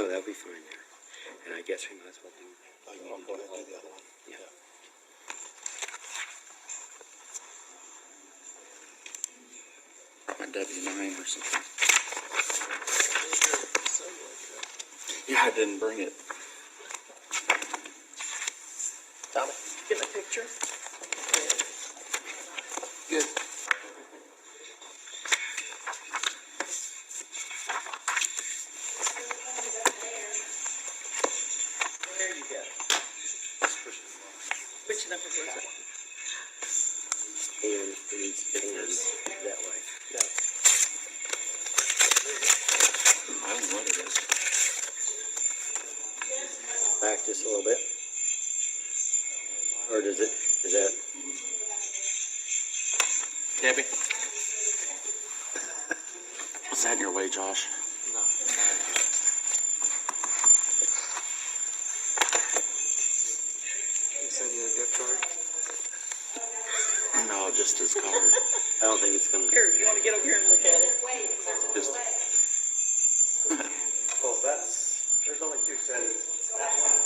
No, that'll be fine there. And I guess we might as well do. Oh, you need to go ahead and do the other one. Yeah. My W-9 or something. Yeah, I didn't bring it. Tommy? Get a picture? Good. There you go. Which number was it? And it needs to be that way. No. I don't know what it is. Back just a little bit. Or does it, is that? Debbie? Was that in your way, Josh? No. You send you a gift card? No, just his card. I don't think it's gonna. Here, you want to get over here and look at it? Just, Well, there's only two settings. That one.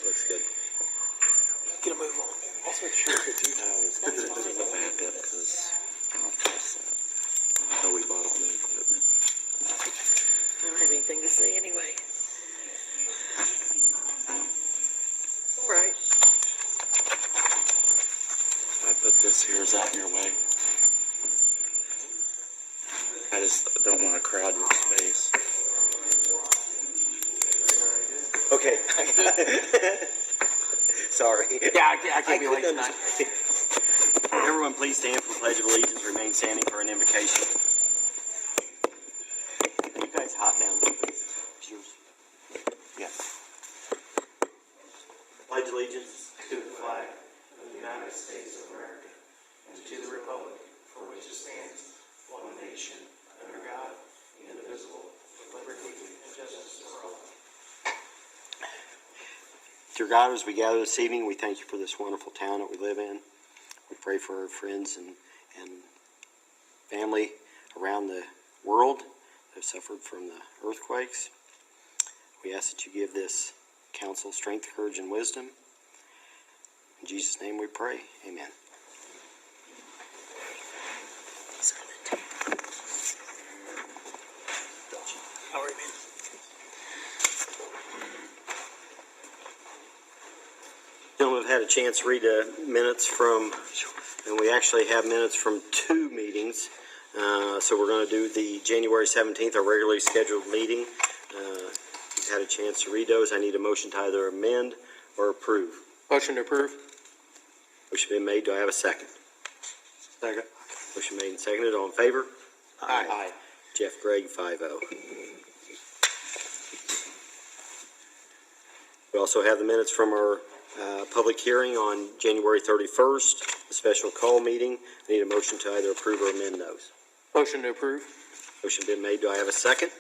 Looks good. Get a move on. I'll switch yours with you. this is a backup because I don't trust that. Though we bought all the equipment. I don't have anything to say anyway. All right. I put this here, is that in your way? I just don't want to crowd your space. Okay. Sorry. Yeah, I can't be late couldn't tonight. understand. Everyone please stand for the Pledge of Allegiance, remain standing for an invocation. Are you guys hot now? Yours? Yes. Pledge allegiance. To the flag of the United States of America and to the republic for which it stands, one nation, under God, indivisible, with liberty and justice for all. Dear God, as we gather this evening, we thank you for this wonderful town that we live in. We pray for our friends and family around the world that have suffered from the earthquakes. We ask that you give this council strength, courage, and wisdom. In Jesus' name we pray. Amen. How are you, man? Gentlemen, have had a chance to read minutes from, and we actually have minutes from two meetings. So we're going to do the January 17th, our regularly scheduled meeting. You've had a chance to read those. I need a motion to either amend or approve. Motion to approve. Motion been made. Do I have a second? Second. Motion made and seconded. All in favor? Aye. Jeff Gregg, 5-0. We also have the minutes from our public hearing on January 31st, the special call meeting. I need a motion to either approve or amend those. Motion to approve. Motion been made. Do I have a second?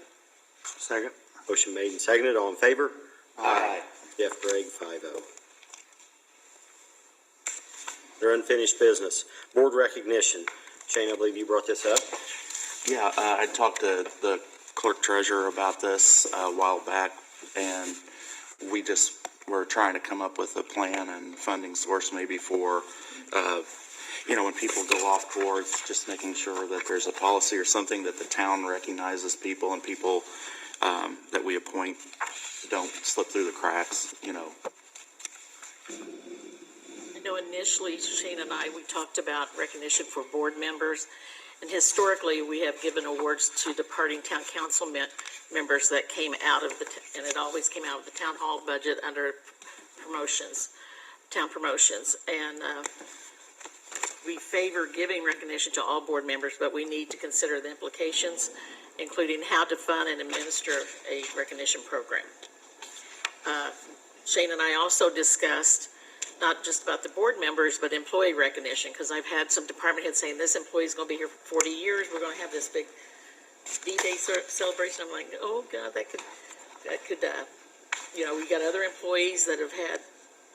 Second. Motion made and seconded. All in favor? Aye. Jeff Gregg, 5-0. Their unfinished business. Board recognition. Shane, I believe you brought this up. Yeah, I talked to the clerk treasurer about this a while back, and we just were trying to come up with a plan and funding source maybe for, when people go off boards, just making sure that there's a policy or something that the town recognizes people and people that we appoint don't slip through the cracks, I know initially Shane and I, we talked about recognition for board members. And historically, we have given awards to departing town council members that came out of and it always came out of the town hall budget under promotions, town promotions. And we favor giving recognition to all board members, but we need to consider the implications, including how to fund and administer a recognition program. Shane and I also discussed not just about the board members, but employee recognition, because I've had some department heads saying, this employee's going to be here for 40 years, we're going to have this big D-Day celebration. I'm like, oh, God, that could, we got other employees that have had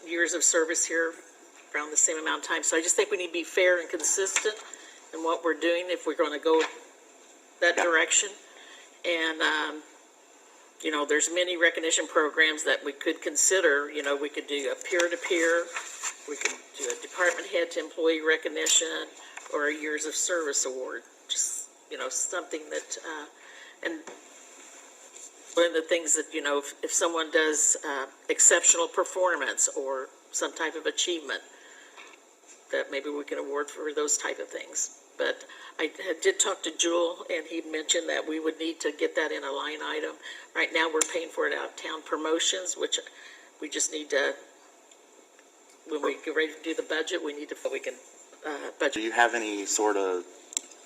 years of service here around the same amount of time. So I just think we need to be fair and consistent in what we're doing if we're going to go that direction. And there's many recognition programs that we could consider. We could do a peer-to-peer, we could do a department head to employee recognition, or a years of service award. Just, something that, and one of the things that, if someone does exceptional performance or some type of achievement, that maybe we can award for those type of things. But I did talk to Jewel, and he mentioned that we would need to get that in a line item. Right now, we're paying for it out of town promotions, which we just need to, when we get ready to do the budget, we can budget. Do you have any sort of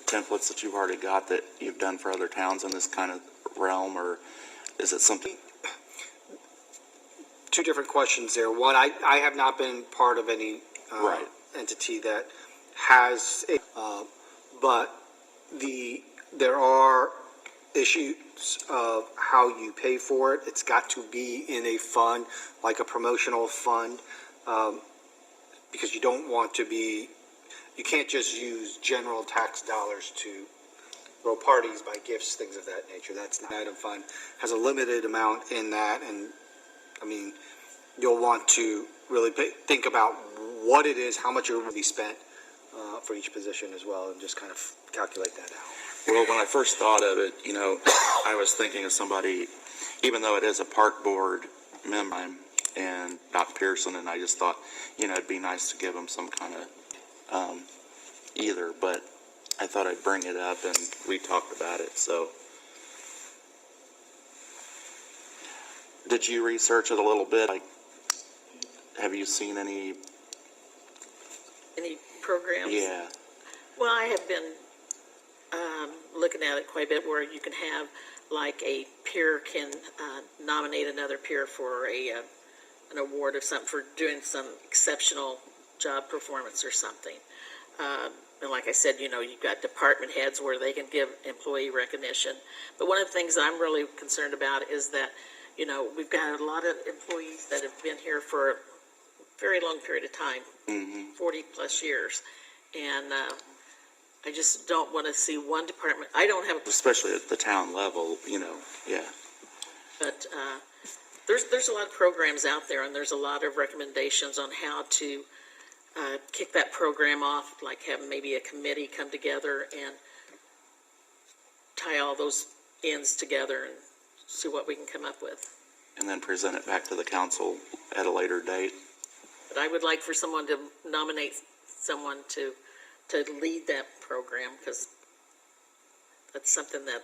templates that you've already got that you've done for other towns in this kind of realm, or is it something? Two different questions there. One, I have not been part of any Right. entity that has, but there are issues of how you pay for it. It's got to be in a fund, like a promotional fund, because you don't want to be, you can't just use general tax dollars to throw parties, buy gifts, things of that nature. That's not, item fund has a limited amount in that, and you'll want to really think about what it is, how much it will be spent for each position as well, and just kind of calculate that out. Well, when I first thought of it, I was thinking of somebody, even though it is a park board member and not Pearson, and I just thought, it'd be nice to give them some kind of either, but I thought I'd bring it up, and we talked about it, so. Did you research it a little bit? Have you seen any? Any programs? Yeah. Well, I have been looking at it quite a bit, where you can have, like, a peer can nominate another peer for an award of something, for doing some exceptional job performance or something. And like I said, you've got department heads where they can give employee recognition. But one of the things I'm really concerned about is that, we've got a lot of employees that have been here for a very long period of time, 40 plus years. And I just don't want to see one department, I don't have, Especially at the town level, yeah. but there's a lot of programs out there, and there's a lot of recommendations on how to kick that program off, like have maybe a committee come together and tie all those ends together and see what we can come up with. And then present it back to the council at a later date. But I would like for someone to nominate someone to lead that program, because that's something that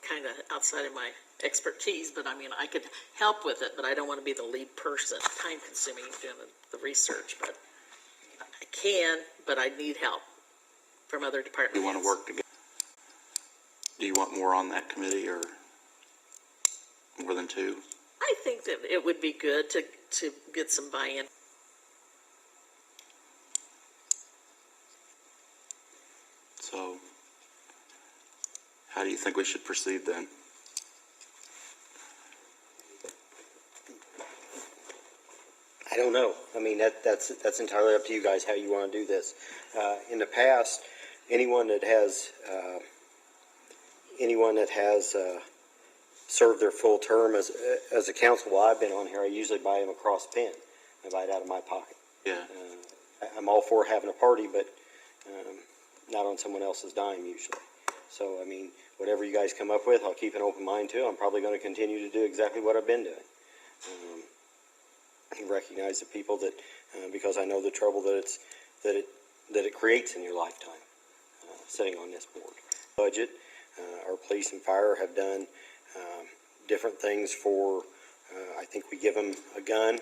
kind of outside of my expertise, but I could help with it, but I don't want to be the lead person. Time consuming doing the research, but I can, but I need help from other departments. Do you want to work together? Do you want more on that committee, or more than two? I think that it would be good to get some buy-in. So, how do you think we should proceed then? I don't know. That's entirely up to you guys how you want to do this. In the past, anyone that has served their full term as a council while I've been on here, I usually buy them a cross pen. I buy it out of my pocket. Yeah. I'm all for having a party, but not on someone else's dime usually. So, whatever you guys come up with, I'll keep an open mind to. I'm probably going to continue to do exactly what I've been doing. Recognize the people that, because I know the trouble that it creates in your lifetime, sitting on this board. Budget, our police and fire have done different things for. I think we give them a gun.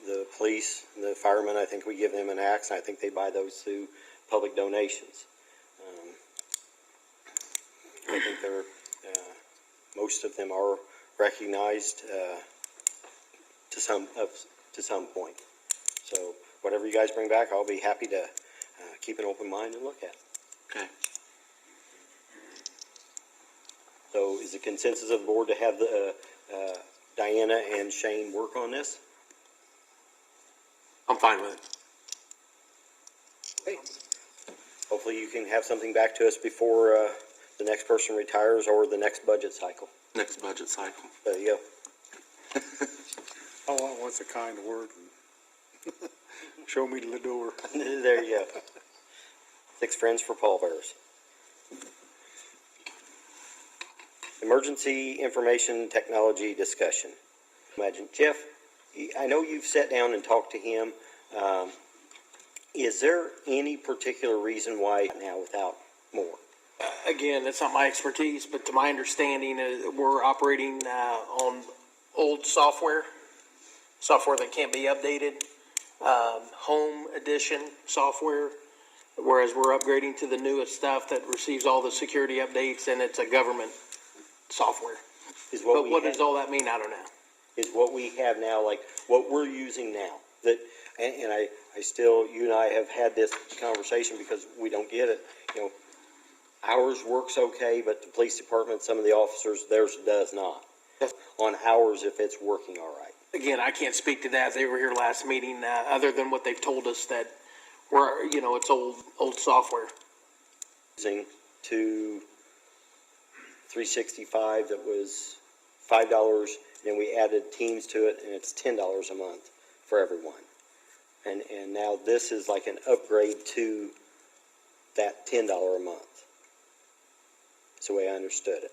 The police, the firemen, I think we give them an axe, and I think they buy those through public donations. I think most of them are recognized to some point. So whatever you guys bring back, I'll be happy to keep an open mind and look at it. Okay. So is the consensus of the board to have Diana and Shane work on this? I'm fine with it. Okay. Hopefully you can have something back to us before the next next person retires or the next budget cycle. Next budget cycle. There you Oh, what's a kind word? Show me the door. go. There you go. 6 friends for pallbearers. Emergency information technology discussion. Imagine, Jeff, I know you've sat down and talked to him. Is there any particular reason why now without more? Again, that's not my expertise, but to my understanding, we're operating on old software that can't be updated, home edition software, whereas we're upgrading to the newest stuff that receives all the security updates, and it's a government software. Is But what have- does all that mean? I don't know. Is what we have now, like what we're using now. That, and I still, you and I have had this conversation because we don't get it. You know, ours works okay, but the police department, some of the officers, theirs does not. On ours, if it's working all right. Again, I can't speak to that. They were here last meeting, other than what they've told us that we're, it's old software. Using to 365 that was $5, and we added Teams to it, and it's $10 a month for everyone. And now this is like an upgrade to that $10 a month. That's the way I understood it.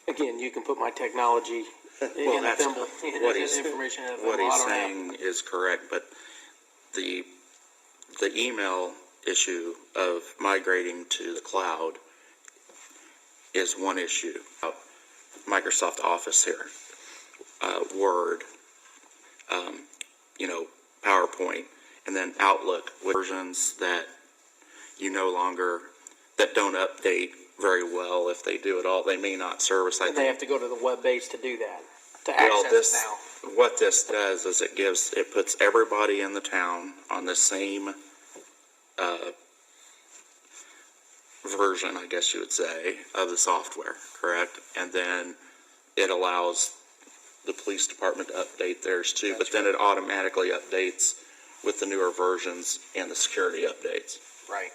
Again, you can put my technology Well, in a that's thimble. what he's, Information in a what thimble. he's I don't know. saying is correct, but the email issue of migrating to the cloud is one issue. Microsoft Office here, Word, PowerPoint, and then Outlook versions that you no longer, that don't update very well if they do at all. They may not service. I And they think have to go to the web base to do that, to well, access it now. what this does is it puts everybody in the town on the same version, I guess you would say, of the software, correct? And then it allows the police department to update theirs too, but then it automatically updates with the newer versions and the security updates. Right.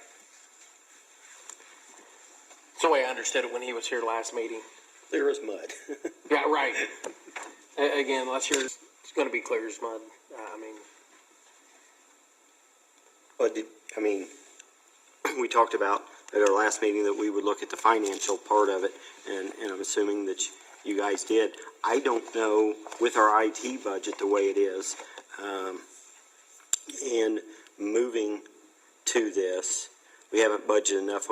That's the way I understood it when he was here last meeting. Clear as mud. Yeah, right. Again, unless you're, it's gonna be clear as mud. But we talked about at our last meeting that we would look at the financial part of it, and I'm assuming that you guys did. I don't know with our IT budget the way it is, and moving to this, we haven't budgeted enough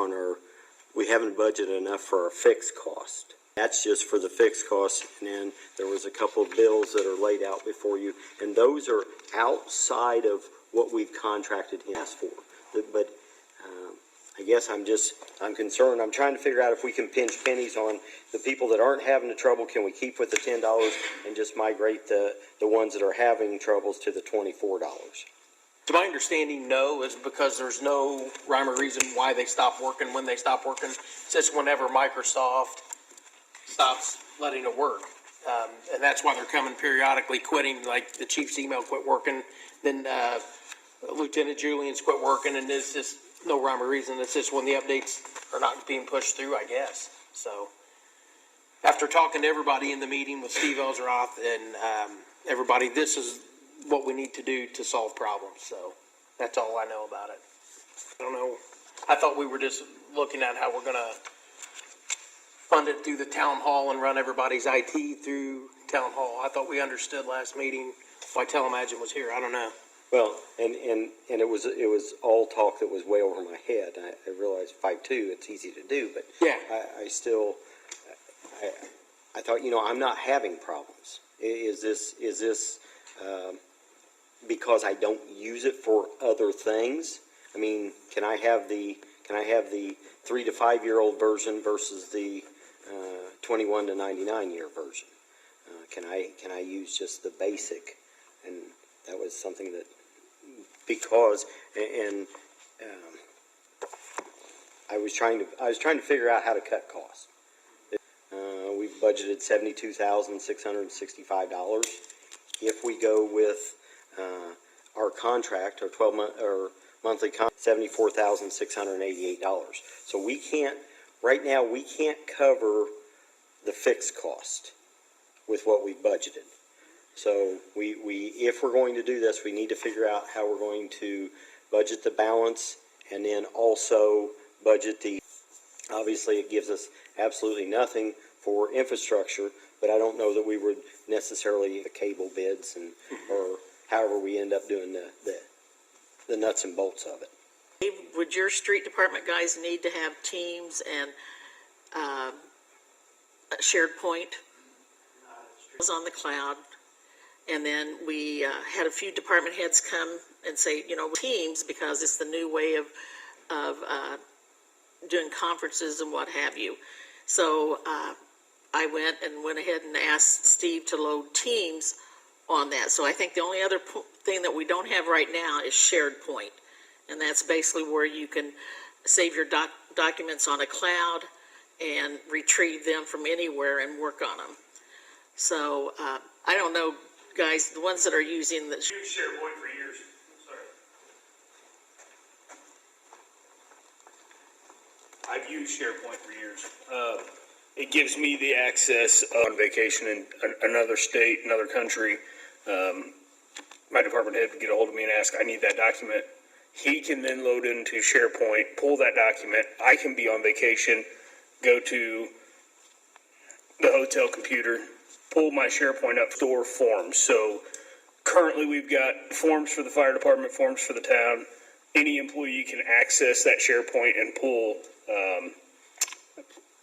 for our fixed cost. That's just for the fixed cost, and then there was a couple of bills that are laid out before you, and those are outside of what we've contracted him for. But I guess I'm concerned. I'm trying to figure out if we can pinch pennies on the people that aren't having the trouble. Can we keep with the $10 and just migrate the ones that are having troubles to the $24? To my understanding, no, is because there's no rhyme or reason why they stop working when they stop working. It's just whenever Microsoft stops letting it work. And that's why they're coming periodically quitting, like the chief's email quit working, then Lieutenant Julian's quit working, and there's just no rhyme or reason. It's just when the updates are not being pushed through, I guess. So after talking to everybody in the meeting with Steve Ellsroth and everybody, this is what we need to do to solve problems. So that's all I know about it. I don't know. I thought we were just looking at how we're going to fund it through the town hall and run everybody's IT through town hall. I thought we understood last meeting why Telemagine was here. I don't know. Well, and it was all talk that was way over my head. I realized 5.2, it's easy to do, but Yeah. I thought, I'm not having problems. Is this because I don't use it for other things? I mean, can I have the 3 to 5 year old version versus the 21 to 99 year version? Can I use just the basic? And that was something that, because I was trying to figure out how to cut costs. We've budgeted $72,665. If we go with our contract, our 12-month or monthly $74,688. So we can't, right now, we can't cover the fixed cost with what we budgeted. So if we're going to do this, we need to figure out how we're going to budget the balance and then also budget obviously it gives us absolutely nothing for infrastructure, but I don't know that we would necessarily the cable bids or however we end up doing the nuts and bolts of it. Would your street department guys need to have Teams and a shared point? It was on the cloud. And then we had a few department heads come and say, Teams, because it's the new way of doing conferences and what have you. So I went ahead and asked Steve to load Teams on that. So I think the only other thing that we don't have right now is SharedPoint. And that's basically where you can save your documents on a cloud and retrieve them from anywhere and work on them. So I don't know, guys, the ones that are using the... I've used SharePoint for years. Sorry. I've used SharePoint for years. It gives me the access on vacation in another state, another country. My department head would get a hold of me and ask, I need that document. He can then load into SharePoint, pull that document. I can be on vacation, go to the hotel computer, pull my SharePoint up, store forms. So currently we've got forms for the fire department, forms for the town. Any employee can access that SharePoint and pull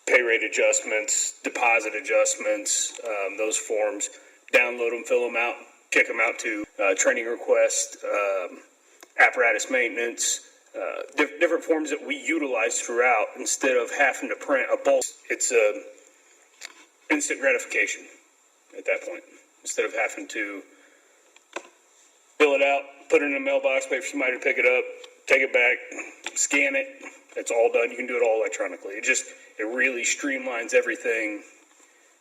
pay rate adjustments, deposit adjustments, those forms, download them, fill them out, kick them out to training request, apparatus maintenance, different forms that we utilize throughout instead of having to print a bulk. It's instant gratification at that point, instead of having to fill it out, put it in a mailbox, wait for somebody to pick it up, take it back, scan it. It's all done. You can do it all electronically. It really streamlines everything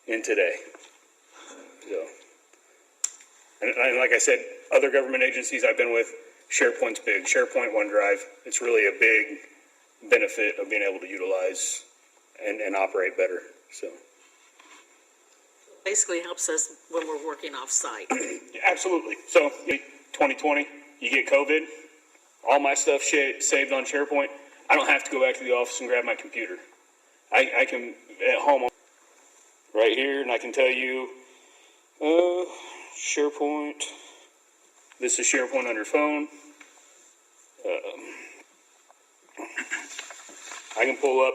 in today. So, and like I said, other government agencies I've been with, SharePoint's big. SharePoint, OneDrive, it's really a big benefit of being able to utilize and operate better. So, Basically helps us when we're working off-site. absolutely. So, 2020, you get COVID, all my stuff saved on SharePoint. I don't have to go back to the office and grab my computer. I can, at home, right here, and I can tell you, SharePoint, this is SharePoint on your phone. I can pull up,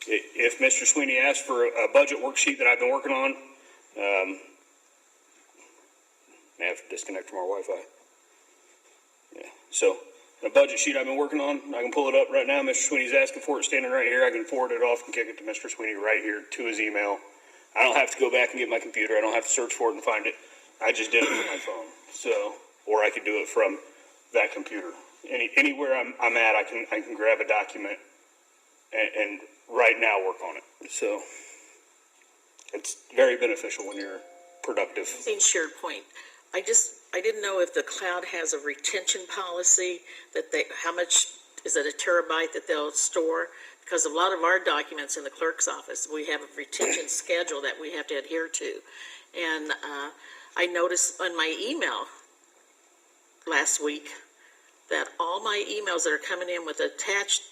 if Mr. Sweeney asks for a budget worksheet that I've been working on, may have to disconnect from our Wi-Fi. Yeah, so a budget sheet I've been working on, I can pull it up right now. Mr. Sweeney's asking for it, standing right here. I can forward it off and kick it to Mr. Sweeney right here to his email. I don't have to go back and get my computer. I don't have to search for it and find it. I just did it from my phone. So, or I could do it from that computer. Anywhere I'm at, I can grab a document and right now work on it. So it's very beneficial when you're productive. Using SharePoint, I didn't know if the cloud has a retention policy that how much is it, a terabyte that they'll store? Because a lot of our documents in the clerk's office, we have a retention schedule that we have to adhere to. And I noticed on my email last week that all my emails that are coming in with attached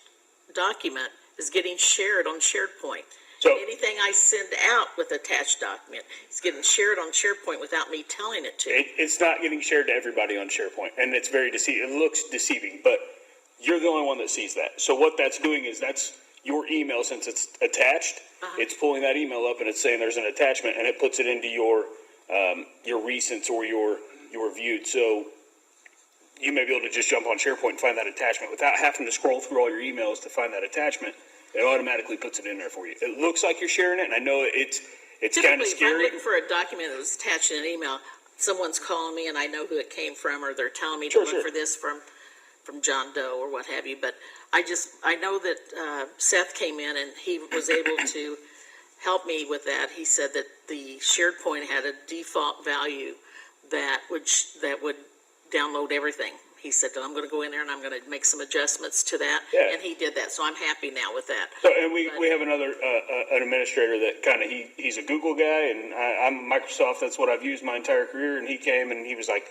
document is getting shared on SharePoint. So Anything I send out with attached document is getting shared on SharePoint without me telling it to. it's not getting shared to everybody on SharePoint, and it's very deceiving. It looks deceiving, but you're the only one that sees that. So what that's doing is that's your email, since it's attached. It's pulling that email up and it's saying there's an attachment, and it puts it into your recents or your viewed. So you may be able to just jump on SharePoint and find that attachment without having to scroll through all your emails to find that attachment. It automatically puts it in there for you. It looks like you're sharing it, and I know it's kind Typically, of if I'm scary. looking for a document that was attached in an email, someone's calling me and I know who it came from, or they're telling me to look for this from John Doe or what have you. But I know that Seth came in and he was able to help me with that. He said that the SharePoint had a default value that would download everything. he said, I'm gonna go in there and I'm gonna make some adjustments to that. Yeah. And he did that, so I'm happy now with that. So, and we have another, an administrator that kind of, he's a Google guy, and I'm Microsoft, that's what I've used my entire career, and he came and he was like,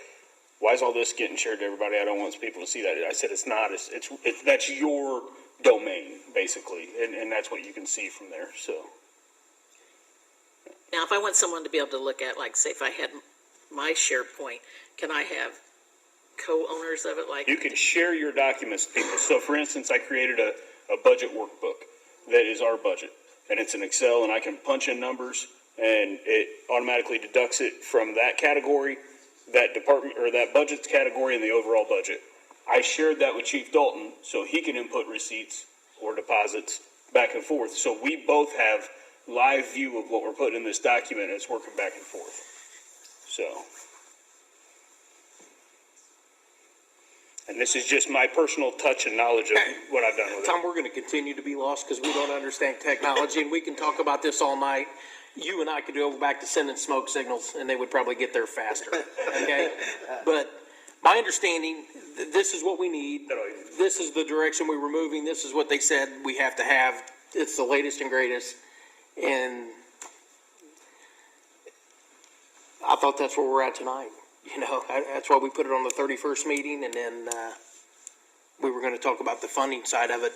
why is all this getting shared to everybody? I don't want people to see that. I said, it's not, it's that's your domain, basically, and that's what you can see from there, so. Now, if I want someone to be able to look at, like, say, if I had my SharePoint, can I have co-owners of it, like? You can share your documents with people. So for instance, I created a budget workbook that is our budget, and it's in Excel, and I can punch in numbers, and it automatically deducts it from that category, that department, or that budget's category, and the overall budget. I shared that with Chief Dalton, so he can input receipts or deposits back and forth. So we both have live view of what we're putting in this document, and it's working back and forth. So. And this is just my personal touch and knowledge of what I've done with it. Tom, we're gonna continue to be lost because we don't understand technology, and we can talk about this all night. You and I could go back to sending smoke signals, and they would probably get there faster, okay? But my understanding, this is what we need. This is the direction we were moving. This is what they said we have to have. It's the latest and greatest. And I thought that's where we're at tonight. You know, that's why we put it on the 31st meeting, and then we were going to talk about the funding side of it.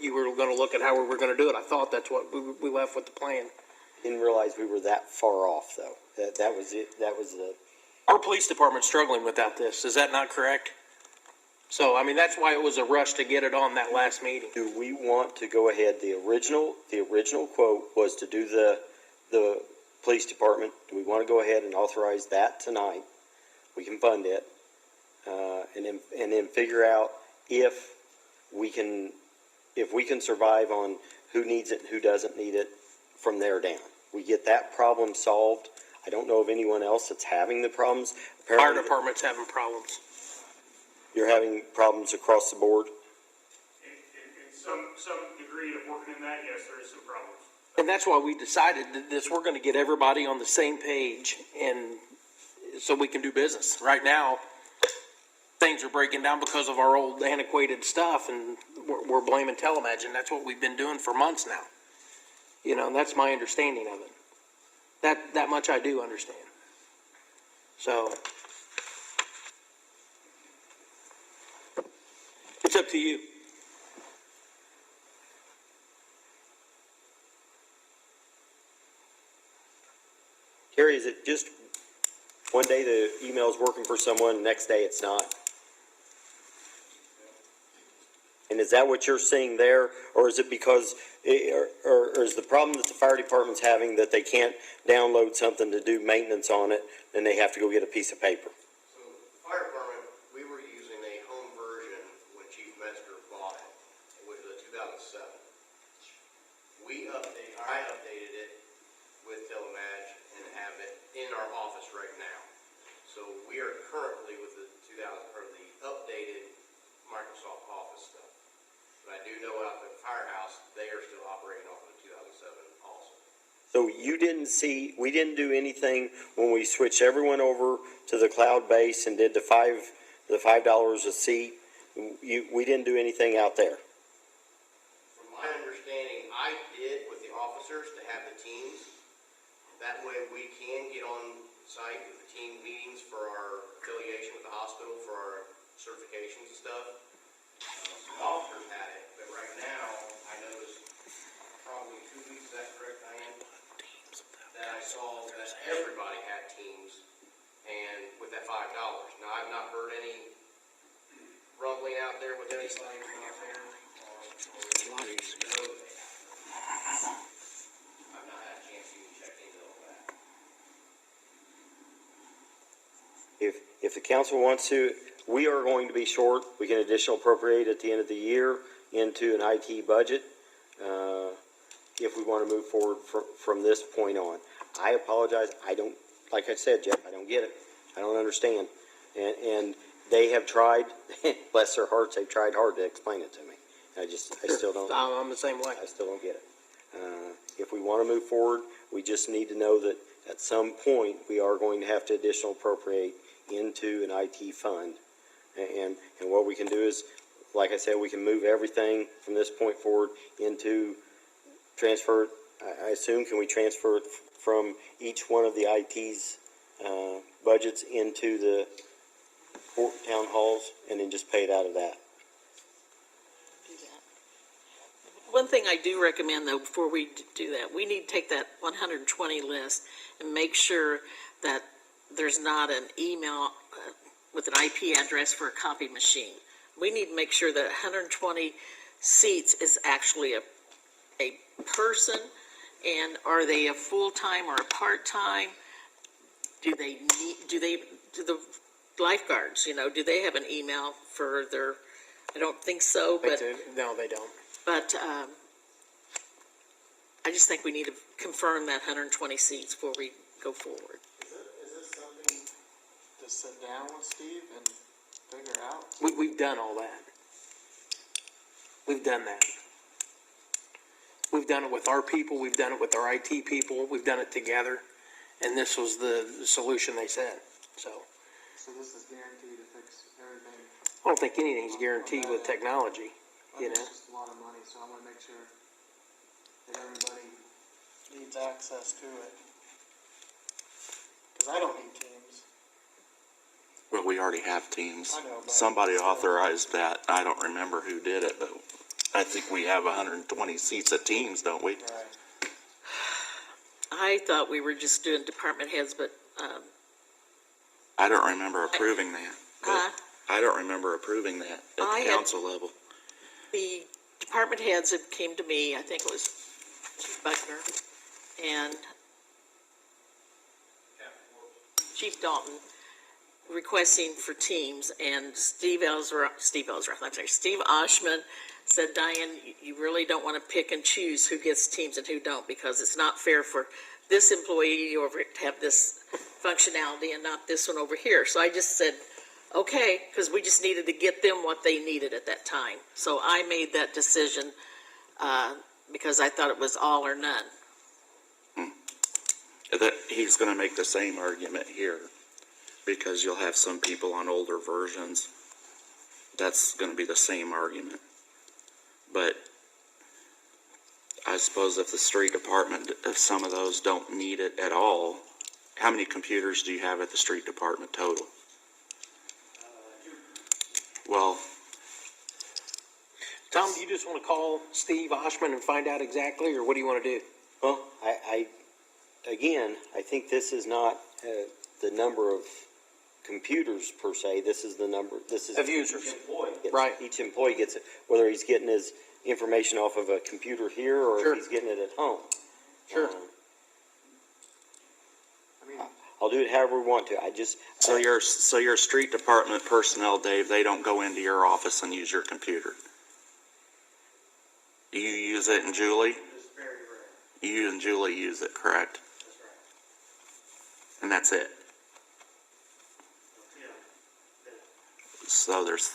You were going to look at how we were going to do it. I thought that's what we left with the plan. Didn't realize we were that far off, though. That was it. That was the. Our police department's struggling without this. Is that not correct? So, I mean, that's why it was a rush to get it on that last meeting. Do we want to go ahead? The original quote was to do the police department. Do we want to go ahead and authorize that tonight? We can fund it, and then figure out if we can survive on who needs it and who doesn't need it from there down. We get that problem solved. I don't know of anyone else that's having the problems. Fire Apparently, department's having problems. you're having problems across the board. In some degree of working in that, yes, there is some problems. And that's why we decided that we're going to get everybody on the same page, and so we can do business. Right now, things are breaking down because of our old antiquated stuff, and we're blaming Telemedge, and that's what we've been doing for months now. You know, and that's my understanding of it. That much I do understand. So, it's up to you. Carrie, is it just one day the email's working for someone, next day it's not? And is that what you're seeing there, or is it because, or is the problem that the fire department's having that they can't download something to do maintenance on it, then they have to go get a piece of paper? So, fire department, we were using a home version when Chief Metzger bought it, which was a 2007. I updated it with Telemedge and have it in our office right now. So we are currently with the the updated Microsoft Office stuff. But I do know out at the firehouse, they are still operating off of the 2007 also. So we didn't do anything when we switched everyone over to the cloud base and did the $5 a seat. We didn't do anything out there. From my understanding, I did with the officers to have the teams. That way we can get on site with the team meetings for our affiliation with the hospital, for our certifications and stuff. Some officers had it, but right now, I noticed probably 2 weeks, is that correct, Diane? That I saw that everybody had teams, and with that $5. Now, I've not heard any rumbling out there with any signs out there, or I've not had a chance to even check into all that. If the council wants to, we are going to be short. We can additional appropriate at the end of the year into an IT budget if we want to move forward from this point on. I apologize. I don't, like I said, Jeff, I don't get it. I don't understand. And they have tried, bless their hearts, they've tried hard to explain it to me. I still don't. I'm the same way. I still don't get it. If we want to move forward, we just need to know that at some point we are going to have to additional appropriate into an IT fund And what we can do is, like I said, we can move everything from this point forward into transfer. I assume, can we transfer it from each one of the IT's budgets into the town halls and then just pay it out of that? Do that. One thing I do recommend, though, before we do that, we need to take that 120 list and make sure that there's not an email with an IP address for a copy machine. We need to make sure that 120 seats is actually a person, and are they a full-time or a part-time? Do the lifeguards, do they have an email for their, I don't think so, but. No, they don't. But I just think we need to confirm that 120 seats before we go forward. Is this something to sit down with Steve and figure out? We've done all that. We've done that. We've done it with our people, we've done it with our IT people, we've done it together, and this was the solution they said, so. So this is guaranteed to fix everything? I don't think anything's guaranteed with technology, It's just a lot of money, so I wanna make sure that everybody needs access to it. Cause I don't need Teams. Well, we already have Teams. I know, but- Somebody authorized that. I don't remember who did it, but I think we have 120 seats at Teams, don't we? Right. I thought we were just doing department heads, but, I don't remember approving that. Huh? I don't remember approving that at I the had- council level. the department heads had came to me, I think it was Chief Buckner and Chief Dalton, requesting for teams, and Steve Oshman said, Diane, you really don't want to pick and choose who gets teams and who don't, because it's not fair for this employee over to have this functionality and not this one over here. So I just said, okay, because we just needed to get them what they needed at that time. So I made that decision because I thought it was all or none. That he's gonna make the same argument here, because you'll have some people on older versions. That's gonna be the same argument. But I suppose if the street department, if some of those don't need it at all, how many computers do you have at the street department total? Well, Tom, do you just want to call Steve Oshman and find out exactly, or what do you want to do? Well, I think this is not the number of computers per se. This is the number. This is Of users. Each employee gets, Right. Each employee gets it, whether he's getting his information off of a computer here or Sure. if he's getting it at home. Sure. I mean, I'll do it however we want to. so your street department personnel, Dave, they don't go into your office and use your computer. You use it, and Julie? it's very rare. You and Julie use it, correct? That's right. And that's it. Yeah. So there's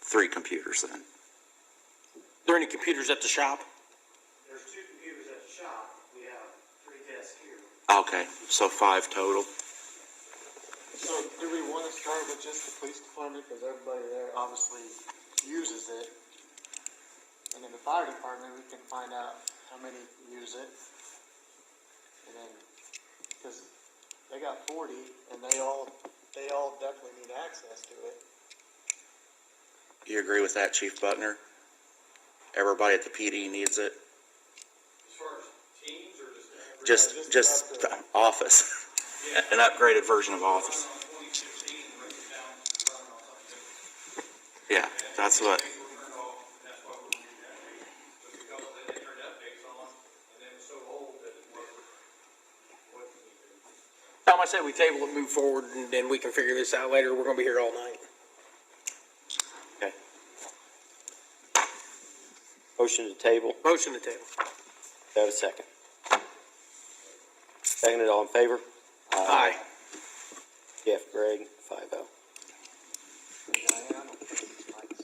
3 computers then. Are there any computers at the shop? There's 2 computers at the shop. We have 3 desks here. Okay, so 5 total. So do we want to start with just the police department, because everybody there obviously uses it? And in the fire department, we can find out how many use it. And then, because they got 40, and they all definitely need access to it. You agree with that, Chief Buckner? Everybody at the PD needs it? As far as teams or just? Just the Office. An upgraded version of Office. Yeah, that's what, Tom, I said we table it, move forward, and then we can figure this out later. We're gonna be here all night. Okay. Motion to table. Motion to table. Do I have a second? Seconded, all in favor? Aye. Jeff, Greg, 5-0. Diane, I don't think these mics.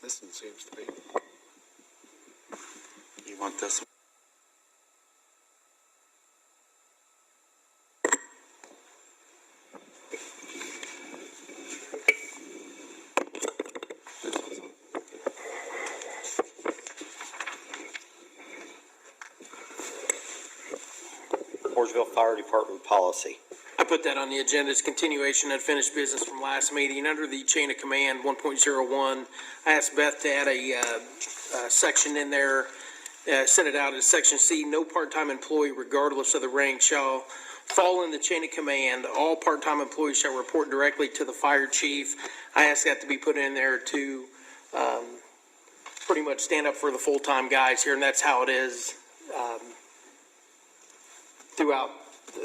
This one seems to be. you want this one? Mooresville Fire Department policy. I put that on the agenda as continuation of unfinished business from last meeting. Under the chain of command 1.01, I asked Beth to add a section in there, send it out as section C. No part-time employee, regardless of the rank, shall fall in the chain of command. All part-time employees shall report directly to the fire chief. I asked that to be put in there to pretty much stand up for the full-time guys here, and that's how it is throughout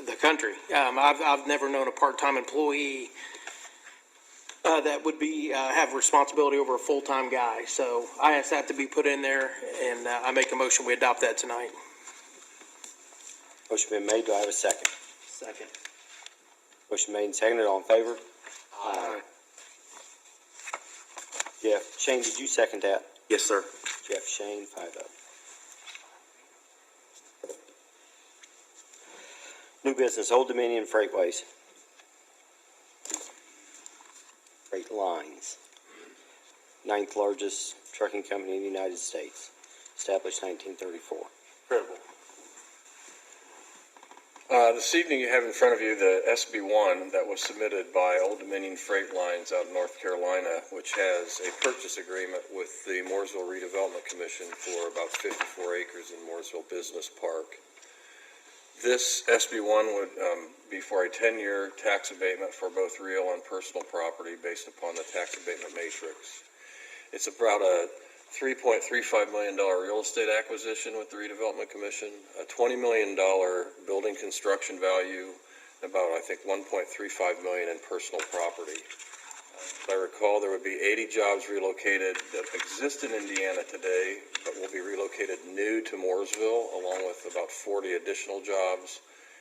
the country. I've never known a part-time employee that would be have responsibility over a full-time guy. So I asked that to be put in there, and I make a motion we adopt that tonight. Motion been made. Do I have a second? Second. Motion made and seconded. All in favor? Aye. Jeff, Shane, did you second that? Yes, sir. Jeff, Shane, 5-0. New business, Old Dominion Freightways. Freight Lines. 9th largest trucking company in the United States. Established 1934. Incredible. This evening you have in front of you the SB1 that was submitted by Old Dominion Freight Lines out in North Carolina, which has a purchase agreement with the Mooresville Redevelopment Commission for about 54 acres in Mooresville Business Park. This SB1 would be for a 10-year tax abatement for both real and personal property based upon the tax abatement matrix. It's about a $3.35 million real estate acquisition with the Redevelopment Commission, a $20 million building construction value, and about, I think, $1.35 million in personal property. If I recall, there would be 80 jobs relocated that exist in Indiana today, but will be relocated new to Mooresville, along with about 40 additional jobs,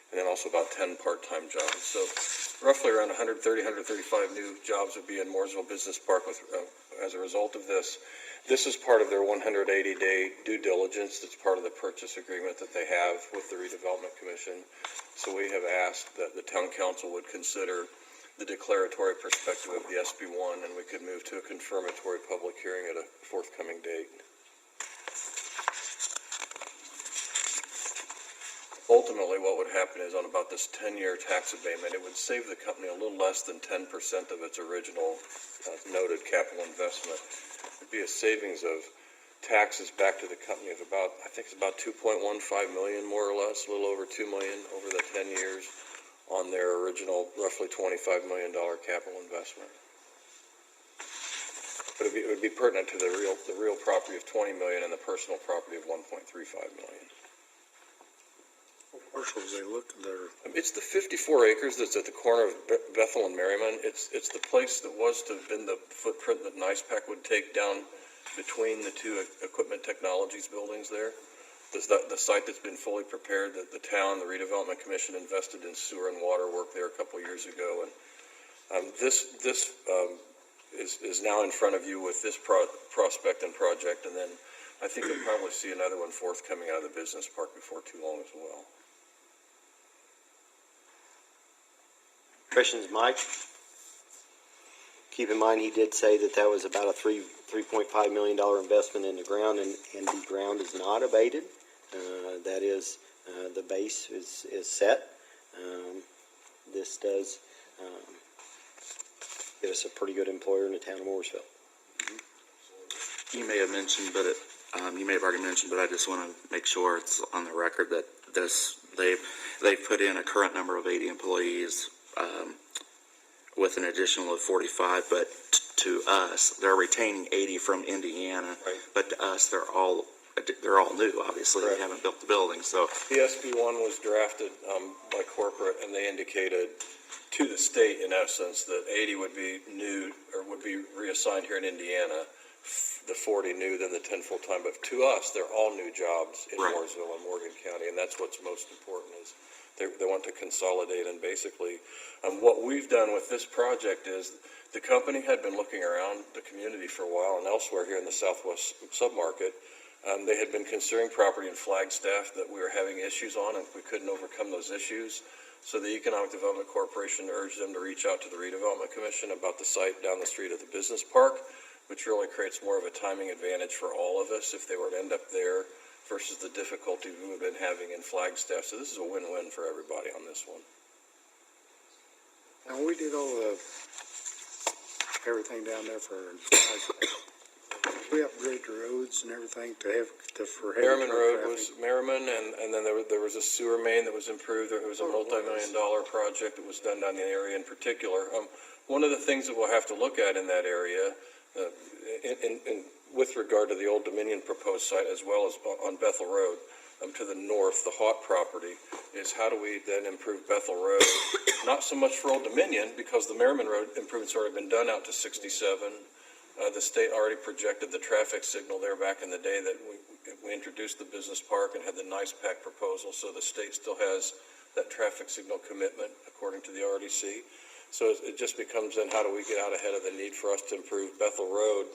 and then also about 10 part-time jobs. So roughly around 135 new jobs would be in Mooresville Business Park as a result of this. This is part of their 180-day due diligence. That's part of the purchase agreement that they have with the Redevelopment Commission. So we have asked that the town council would consider the declaratory perspective of the SB1, and we could move to a confirmatory public hearing at a forthcoming date. Ultimately, what would happen is on about this 10-year tax abatement, it would save the company a little less than 10% of its original noted capital investment. It'd be a savings of taxes back to the company of about, I think it's about $2.15 million, more or less, a little over $2 million over the 10 years on their original roughly $25 million capital investment. But it would be pertinent to the real property of $20 million and the personal property of $1.35 million. What parcels they look there? It's the 54 acres that's at the corner of Bethel and Merriman. It's the place that was to have been the footprint that NICEPAC would take down between the two Equipment Technologies buildings there. The site that's been fully prepared, that the town, the Redevelopment Commission invested in sewer and water work there a couple years ago. And this is now in front of you with this prospect and project, and then I think you'll probably see another one forthcoming out of the business park before too long as well. Questions, Mike? Keep in mind, he did say that was about a $3.5 million investment in the ground, and the ground is not abated. That is, the base is set. This does give us a pretty good employer in the town of Mooresville. You may have mentioned, but you may have already mentioned, but I just want to make sure it's on the record that they've put in a current number of 80 employees with an additional of 45, but to us, they're retaining 80 from Indiana, Right. but to us, they're all new, obviously. Correct. They haven't built the building, so. The SB1 was drafted by corporate, and they indicated to the state, in essence, that 80 would be new, or would be reassigned here in Indiana, the 40 new, then the 10 full-time. But to us, they're all new jobs in Right. Mooresville and Morgan County, and that's what's most important is they want to consolidate. And basically, what we've done with this project is the company had been looking around the community for a while and elsewhere here in the Southwest submarket. They had been considering property in Flagstaff that we were having issues on, and we couldn't overcome those issues. So the Economic Development Corporation urged them to reach out to the Redevelopment Commission about the site down the street of the business park, which really creates more of a timing advantage for all of us if they were to end up there versus the difficulty we've been having in Flagstaff. So this is a win-win for everybody on this one. And we did all everything down there for, we upgrade the roads and everything to have, for heavy Merriman truck Road traffic. was Merriman, and then there was a sewer main that was improved. There was a multi-million-dollar project that was done down the area in particular. One of the things that we'll have to look at in that area, with regard to the Old Dominion proposed site, as well as on Bethel Road, to the north, the Haught property, is how do we then improve Bethel Road? Not so much for Old Dominion, because the Merriman Road improvement's already been done out to 67. The state already projected the traffic signal there back in the day that we introduced the business park and had the NICE PAC proposal, so the state still has that traffic signal commitment according to the RDC. So it just becomes then how do we get out ahead of the need for us to improve Bethel Road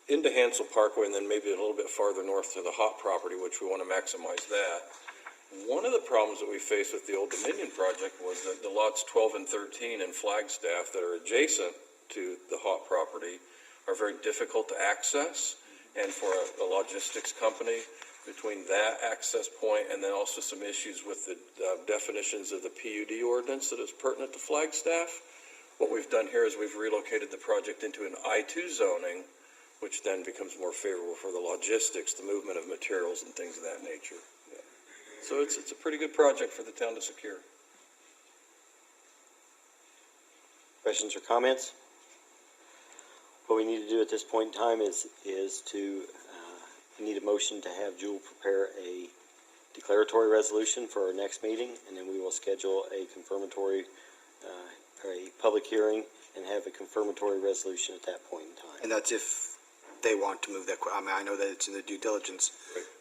into Hansel Parkway and then maybe a little bit farther north to the Haught property, which we want to maximize that. One of the problems that we faced with the Old Dominion project was that the lots 12 and 13 in Flagstaff that are adjacent to the Haught property are very difficult to access, and for a logistics company, between that access point and then also some issues with the definitions of the PUD ordinance that is pertinent to Flagstaff, what we've done here is we've relocated the project into an I-2 zoning, which then becomes more favorable for the logistics, the movement of materials and things of that nature. Yeah. So it's a pretty good project for the town to secure. Questions or comments? What we need to do at this point in time is to, we need a motion to have Jewel prepare a declaratory resolution for our next meeting, and then we will schedule a confirmatory, or a public hearing and have a confirmatory resolution at that point in time. And that's if they want to move that, I mean, I know that it's in the due diligence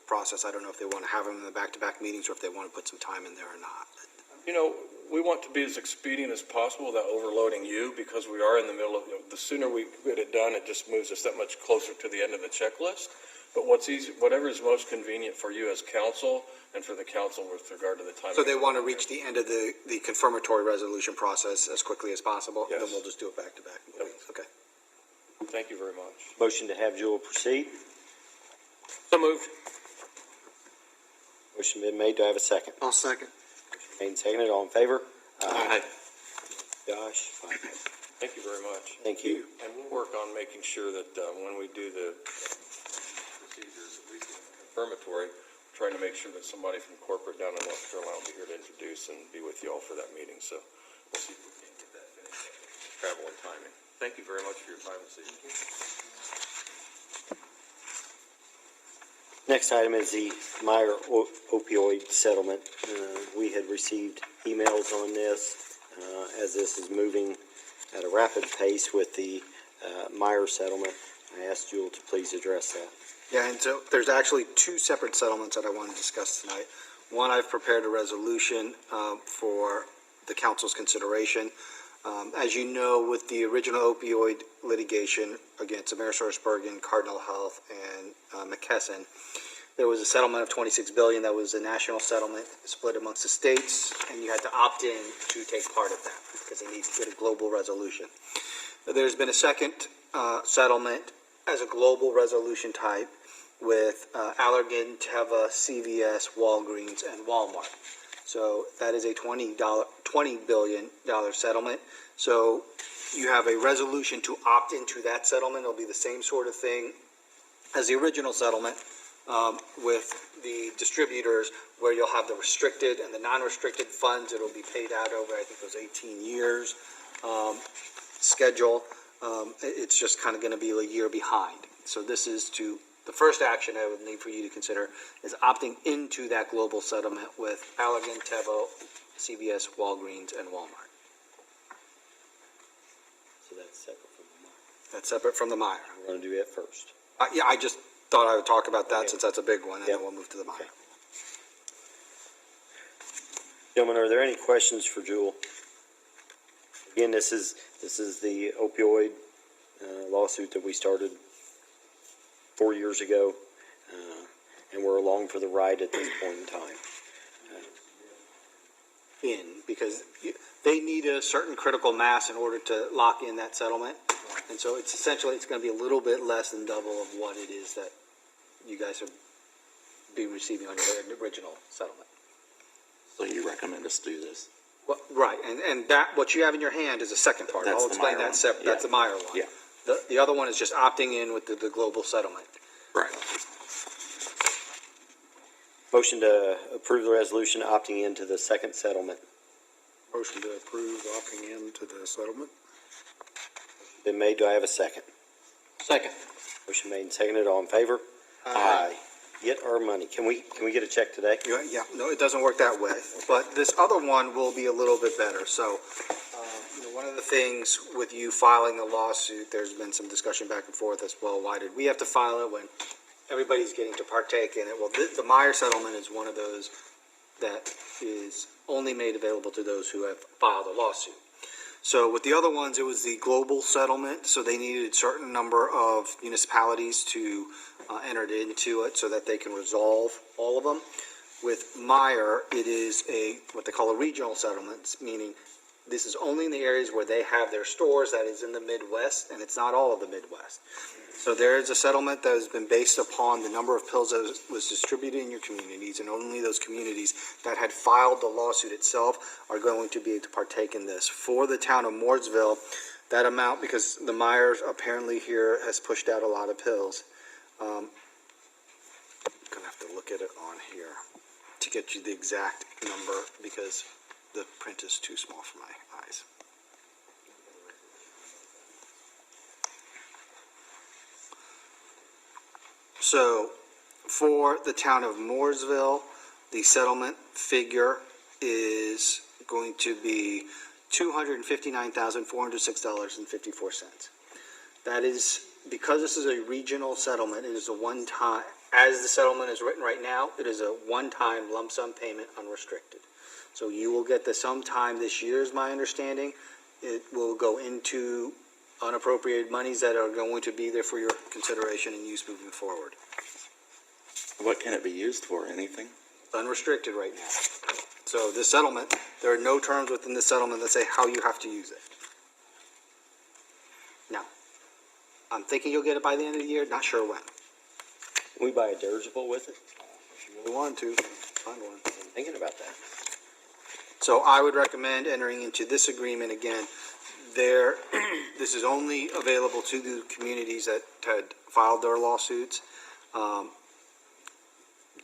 process. I don't know if they want to have them in the back-to-back meetings or if they want to put some time in there or not. You know, we want to be as expedient as possible without overloading you, because we are in the middle of, the sooner we get it done, it just moves us that much closer to the end of the checklist. But whatever is most convenient for you as council and for the council with regard to the time. So they want to reach the end of the confirmatory resolution process as quickly as possible? Yes. Then we'll just do it back-to-back meetings, okay. Thank you very much. Motion to have Jewel proceed. So moved. Motion been made. Do I have a second? I'll second. Made and seconded. All in favor? Aye. Josh? Fine. Thank you very much. Thank you. And we'll work on making sure that when we do the procedures, at least confirmatory, trying to make sure that somebody from corporate down in North Carolina will be here to introduce and be with you all for that meeting. So we'll see if we can get that finished. Travel and timing. Thank you very much for your time this evening. Next item is the Meyer opioid settlement. We had received emails on this, as this is moving at a rapid pace with the Meyer settlement. I asked Jewel to please address that. Yeah, and so there's actually two separate settlements that I want to discuss tonight. One, I've prepared a resolution for the council's consideration. As you know, with the original opioid litigation against AmerisourceBergen, Cardinal Health, and McKesson, there was a settlement of $26 billion that was a national settlement split amongst the states, and you had to opt in to take part of that because they need to get a global resolution. There's been a second settlement as a global resolution type with Allergan, Teva, CVS, Walgreens, and Walmart. So that is a $20 billion settlement. So you have a resolution to opt into that settlement. It'll be the same sort of thing as the original settlement with the distributors, where you'll have the restricted and the non-restricted funds. It'll be paid out over, I think it was 18 years schedule. It's just kind of going to be a year behind. So this is the first action I would need for you to consider is opting into that global settlement with Allergan, Teva, CVS, Walgreens, and Walmart. So that's separate from the Meyer. That's separate from the Meyer. We're going to do that first. Yeah, I just thought I would talk about that Okay. since that's a big one, and Yep. then we'll move to the Meyer. Okay. Gentlemen, are there any questions for Jewel? Again, this is the opioid lawsuit that we started 4 years ago, and we're along for the ride at this point in time. Because they need a certain critical mass in order to lock in that settlement. And so it's going to be a little bit less than double of what it is that you guys are be receiving under their original settlement. So you recommend us do this? Well, right, and that, what you have in your hand is the second part. That's I'll the explain Meyer that one. separate, that's Yeah. the Meyer one. Yeah. The other one is just opting in with the global settlement. Right. Motion to approve the resolution opting into the second settlement. Motion to approve opting into the settlement? Been made, do I have a second? Second. Motion made and seconded, all in favor? Aye. Get our money. Can we get a check today? Yeah, no, it doesn't work that way, but this other one will be a little bit better, so, one of the things with you filing a lawsuit, there's been some discussion back and forth as well, why did we have to file it when everybody's getting to partake in it? Well, the Meyer settlement is one of those that is only made available to those who have filed a lawsuit. So with the other ones, it was the global settlement, so they needed a certain number of municipalities to enter into it so that they can resolve all of them. With Meyer, it is what they call a regional settlement, meaning this is only in the areas where they have their stores, that is in the Midwest, and it's not all of the Midwest. So there is a settlement that has been based upon the number of pills that was distributed in your communities, and only those communities that had filed the lawsuit itself are going to be able to partake in this. For the town of Mooresville, that amount, because the Myers apparently here has pushed out a lot of pills, I'm gonna have to look at it on here to get you the exact number, because the print is too small for my eyes. So, for the town of Mooresville, the settlement figure is going to be $259,406.54. That is, because this is a regional settlement, it is a one-time, as the settlement is written right now, it is a one-time lump sum payment unrestricted. So you will get this sometime this year, is my understanding. It will go into unappropriated monies that are going to be there for your consideration and use moving forward. What can it be used for? Anything? Unrestricted right now. So this settlement, there are no terms within this settlement that say how you have to use it. Now, I'm thinking you'll get it by the end of the year, not sure when. Can we buy a dirigible with it? If you really want to, find one. I'm thinking about that. So I would recommend entering into this agreement again. This is only available to the communities that had filed their lawsuits.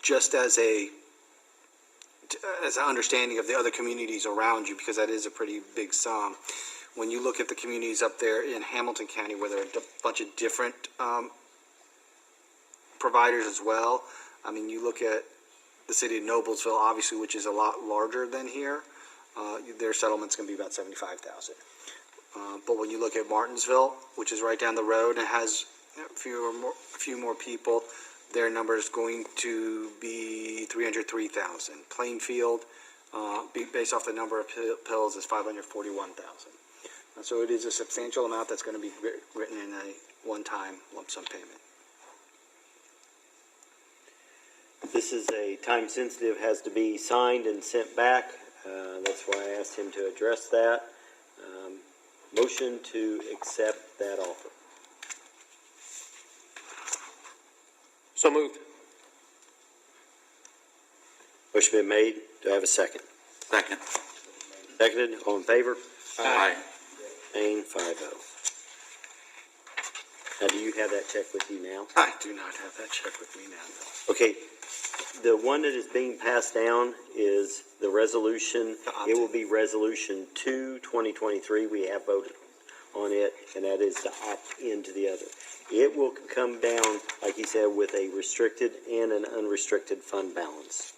Just as an understanding of the other communities around you, because that is a pretty big sum. When you look at the communities up there in Hamilton County, where there are a bunch of different providers as well. I mean, you look at the city of Noblesville, obviously, which is a lot larger than here. Their settlement's going to be about $75,000. But when you look at Martinsville, which is right down the road and has a few more people, their number is going to be $303,000. Plainfield, based off the number of pills, is $541,000. So it is a substantial amount that's going to be written in a one-time lump sum payment. This is a time sensitive, has to be signed and sent back. That's why I asked him to address that. Motion to accept that offer. So moved. Motion been made. Do I have a second? Second. Seconded. All in favor? Aye. Abstained, 5-0. Now, do you have that check with you now? I do not have that check with me now. Okay, the one that is being passed down is the resolution. It will be Resolution 2, 2023. We have voted on it, and that is to opt into the other. It will come down, like he said, with a restricted and an unrestricted fund balance.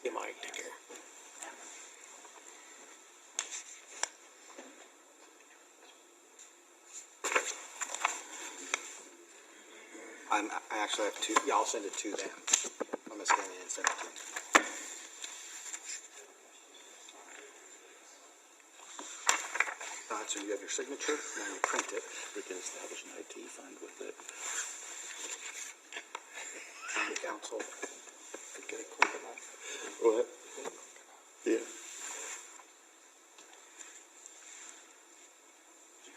You might take care. I actually have two. Yeah, I'll send it to them. I'm gonna scan it and send it to them. So you have your signature, and then you print it. We can establish an IT fund with it. County council could get a quick enough. What? Yeah.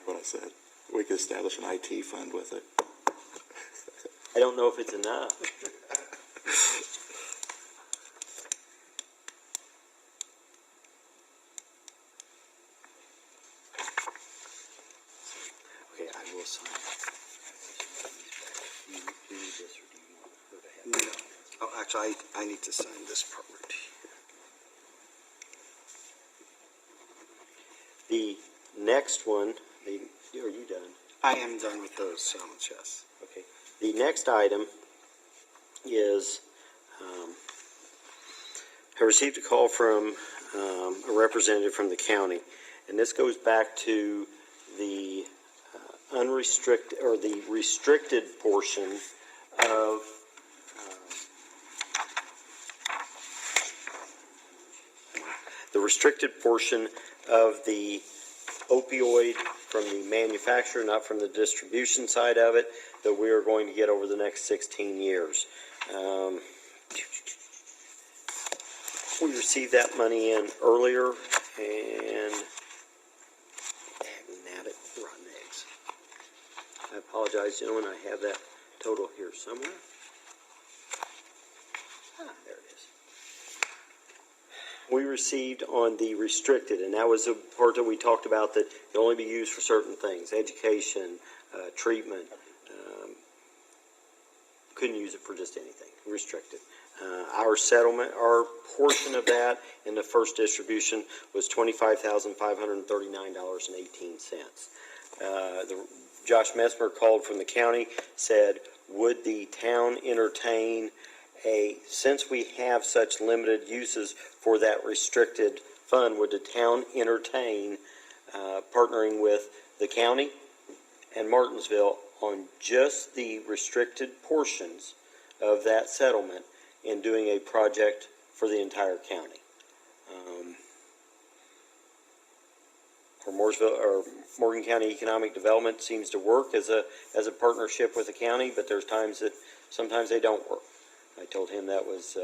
What I said. We could establish an IT fund with it. I don't know if it's enough. actually, I need to sign this part right here. The next one, are you done? I am done with those settlements, yes. Okay. The next item is, I received a call from a representative from the county, and this goes back to the unrestricted, or the restricted portion of the restricted portion of the opioid from the manufacturer, not from the distribution side of it, that we are going to get over the next 16 years. We received that money in earlier, and rotten eggs. I apologize, gentlemen, I have that total here somewhere. There it is. We received on the restricted, and that was the part that we talked about that can only be used for certain things, education, treatment. Couldn't use it for just anything, restricted. Our settlement, our portion of that in the first distribution was $25,539.18. Josh Messmer called from the county, said, would the town entertain since we have such limited uses for that restricted fund, would the town entertain partnering with the county and Martinsville on just the restricted portions of that settlement and doing a project for the entire county? For Mooresville, or Morgan County Economic Development seems to work as a partnership with the county, but there's times that sometimes they don't work. I told him that was,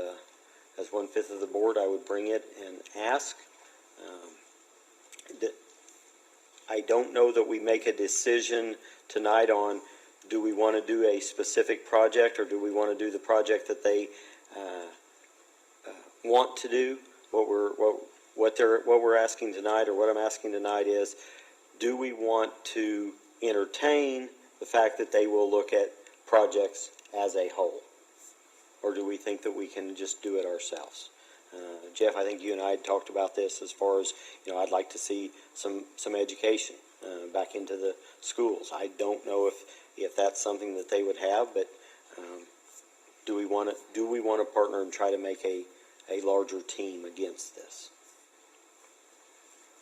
as 1/5 of the board, I would bring it and ask. I don't know that we make a decision tonight on, do we want to do a specific project, or do we want to do the project that they want to do? What we're asking tonight, or what I'm asking tonight, is, do we want to entertain the fact that they will look at projects as a whole? Or do we think that we can just do it ourselves? Jeff, I think you and I had talked about this as far as, I'd like to see some education back into the schools. I don't know if that's something that they would have, but do we want to partner and try to make a larger team against this?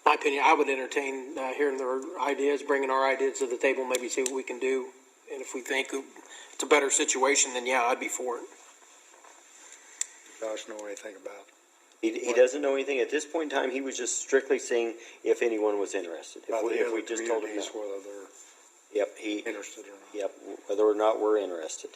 My opinion, I would entertain hearing their ideas, bringing our ideas to the table, maybe see what we can do. And if we think it's a better situation, then yeah, I'd be for it. Josh, know anything about? He doesn't know anything. At this point in time, he was just strictly seeing if anyone was interested. If we just told him no. Whether they're Yep, interested or not. Yep, whether or not we're interested.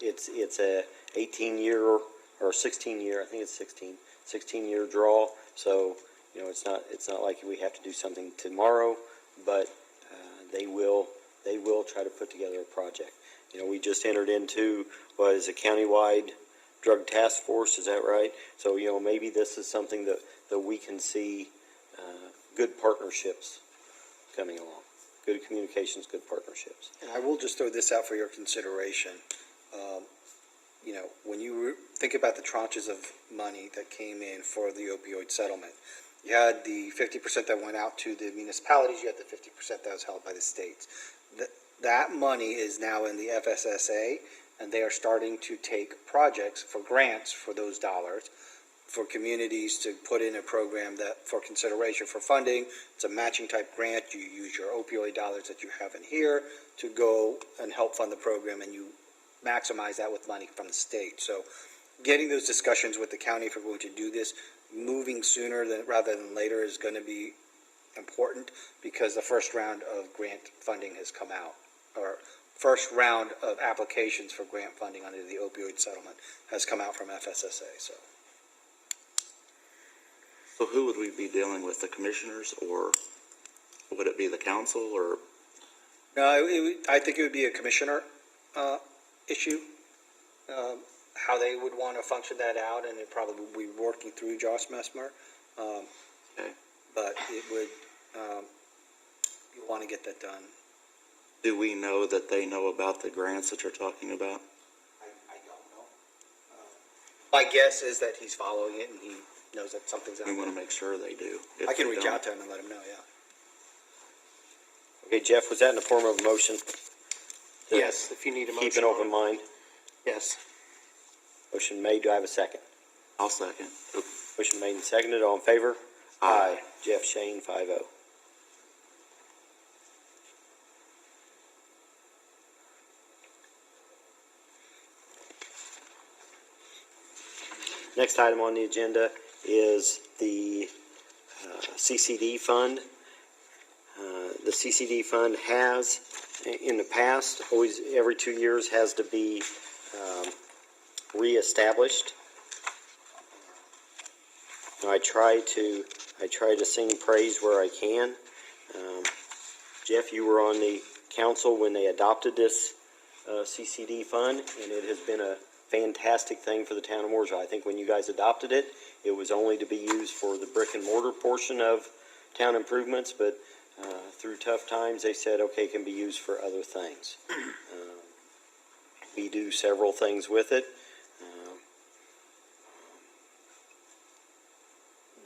It's a 18-year or 16-year, I think it's 16-year draw. So, it's not like we have to do something tomorrow, but they will try to put together a project. We just entered into what is a countywide drug task force, is that right? So, maybe this is something that we can see good partnerships coming along. Good communications, good partnerships. And I will just throw this out for your consideration. When you think about the tranches of money that came in for the opioid settlement, you had the 50% that went out to the municipalities, you had the 50% that was held by the states. That money is now in the FSSA, and they are starting to take projects for grants for those dollars for communities to put in a program that for consideration for funding. It's a matching type grant. You use your opioid dollars that you have in here to go and help fund the program, and you maximize that with money from the state. So getting those discussions with the county, if we're going to do this, moving sooner rather than later is going to be important, because the first round of grant funding has come out, or first round of applications for grant funding under the opioid settlement has come out from FSSA. So who would we be dealing with, the commissioners, or would it be the council, or? no, I think it would be a commissioner issue, how they would want to function that out, and it probably would be working through Josh Messmer. Okay. But it would, you want to get that done. Do we know that they know about the grants that you're talking about? I don't know. My guess is that he's following it and he knows that something's out We want to there. make sure they do. I can reach out to him and let him know, yeah. Okay, Jeff, was that in the form of a motion? To Yes, if you need a motion. Keep an open mind. Yes. Motion made. Do I have a second? I'll second. Motion made and seconded. All in favor? Aye. Jeff Shane, 5-0. Next item on the agenda is the CCD fund. The CCD fund has, in the past, always, every 2 years, has to be reestablished. I try to sing praise where I can. Jeff, you were on the council when they adopted this CCD fund, and it has been a fantastic thing for the town of Mooresville. I think when you guys adopted it, it was only to be used for the brick and mortar portion of town improvements, but through tough times, they said, okay, it can be used for other things. We do several things with it.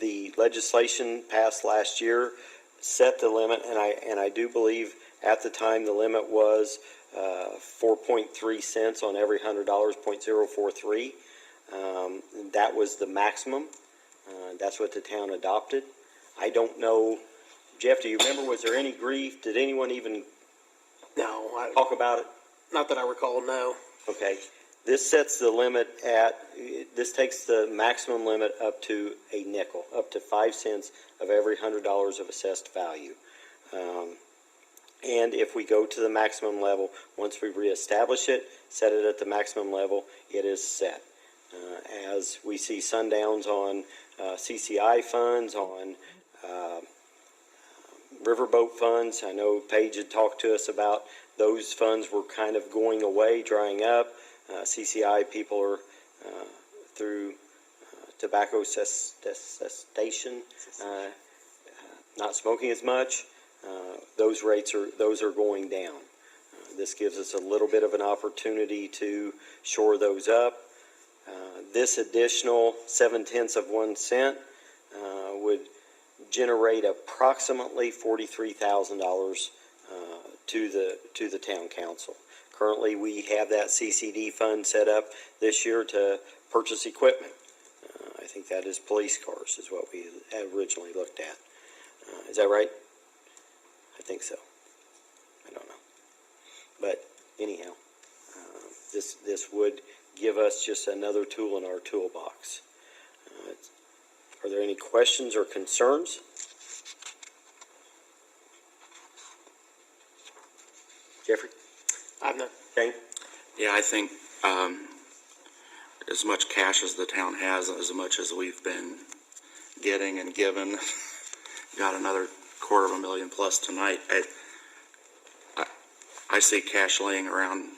The legislation passed last year set the limit, and I do believe at the time the limit was 4.3 cents on every $100, 0.043. That was the maximum. That's what the town adopted. I don't know, Jeff, do you remember, was there any grief? Did anyone even No, talk about it? not that I recall, no. Okay. This sets the limit this takes the maximum limit up to a nickel, up to 5 cents of every $100 of assessed value. And if we go to the maximum level, once we reestablish it, set it at the maximum level, it is set. As we see sundowns on CCI funds, on riverboat funds, I know Paige had talked to us about those funds were kind of going away, drying up. CCI people are through tobacco cessation, not smoking as much. Those are going down. This gives us a little bit of an opportunity to shore those up. This additional 0.7 cents would generate approximately $43,000 to the town council. Currently, we have that CCD fund set up this year to purchase equipment. I think that is police cars is what we had originally looked at. Is that right? I think so. I don't know. But anyhow, this would give us just another tool in our toolbox. Are there any questions or concerns? Jeffrey? I've no. Shane? Yeah, I think as much cash as the town has, as much as we've been getting and given, got another $250,000 plus tonight. I see cash laying around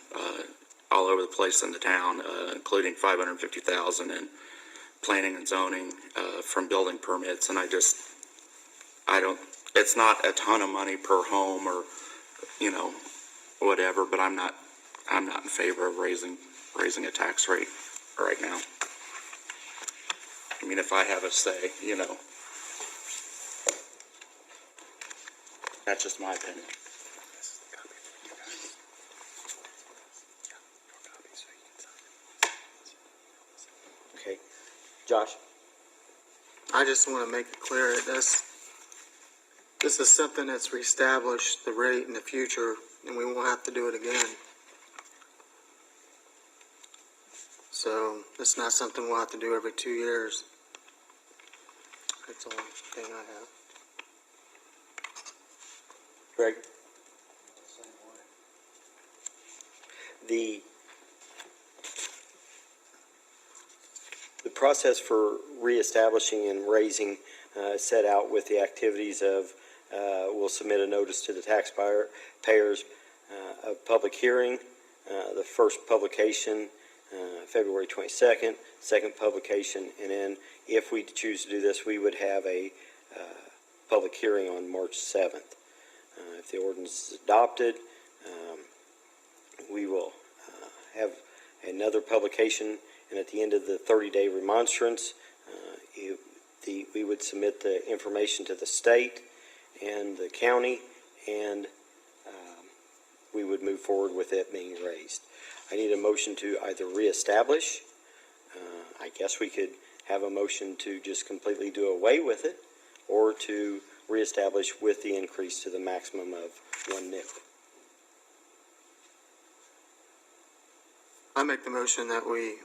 all over the place in the town, including $550,000 in planning and zoning from building permits, and I don't. It's not a ton of money per home or whatever, but I'm not in favor of raising a tax rate right now. I mean, if I have a say, that's just my opinion. Okay. Josh? I just want to make it clear that this is something that's reestablished the rate in the future, and we won't have to do it again. So it's not something we'll have to do every 2 years. That's the only thing I have. Greg? The process for reestablishing and raising set out with the activities of we'll submit a notice to the taxpayers, a public hearing, the first publication February 22nd, second publication, and then if we choose to do this, we would have a public hearing on March 7th. If the ordinance is adopted, we will have another publication And at the end of the 30-day remonstrance, we would submit the information to the state and the county, and we would move forward with it being raised. I need a motion to either reestablish, I guess we could have a motion to just completely do away with it, or to reestablish with the increase to the maximum of 1 nickel. I make the motion that we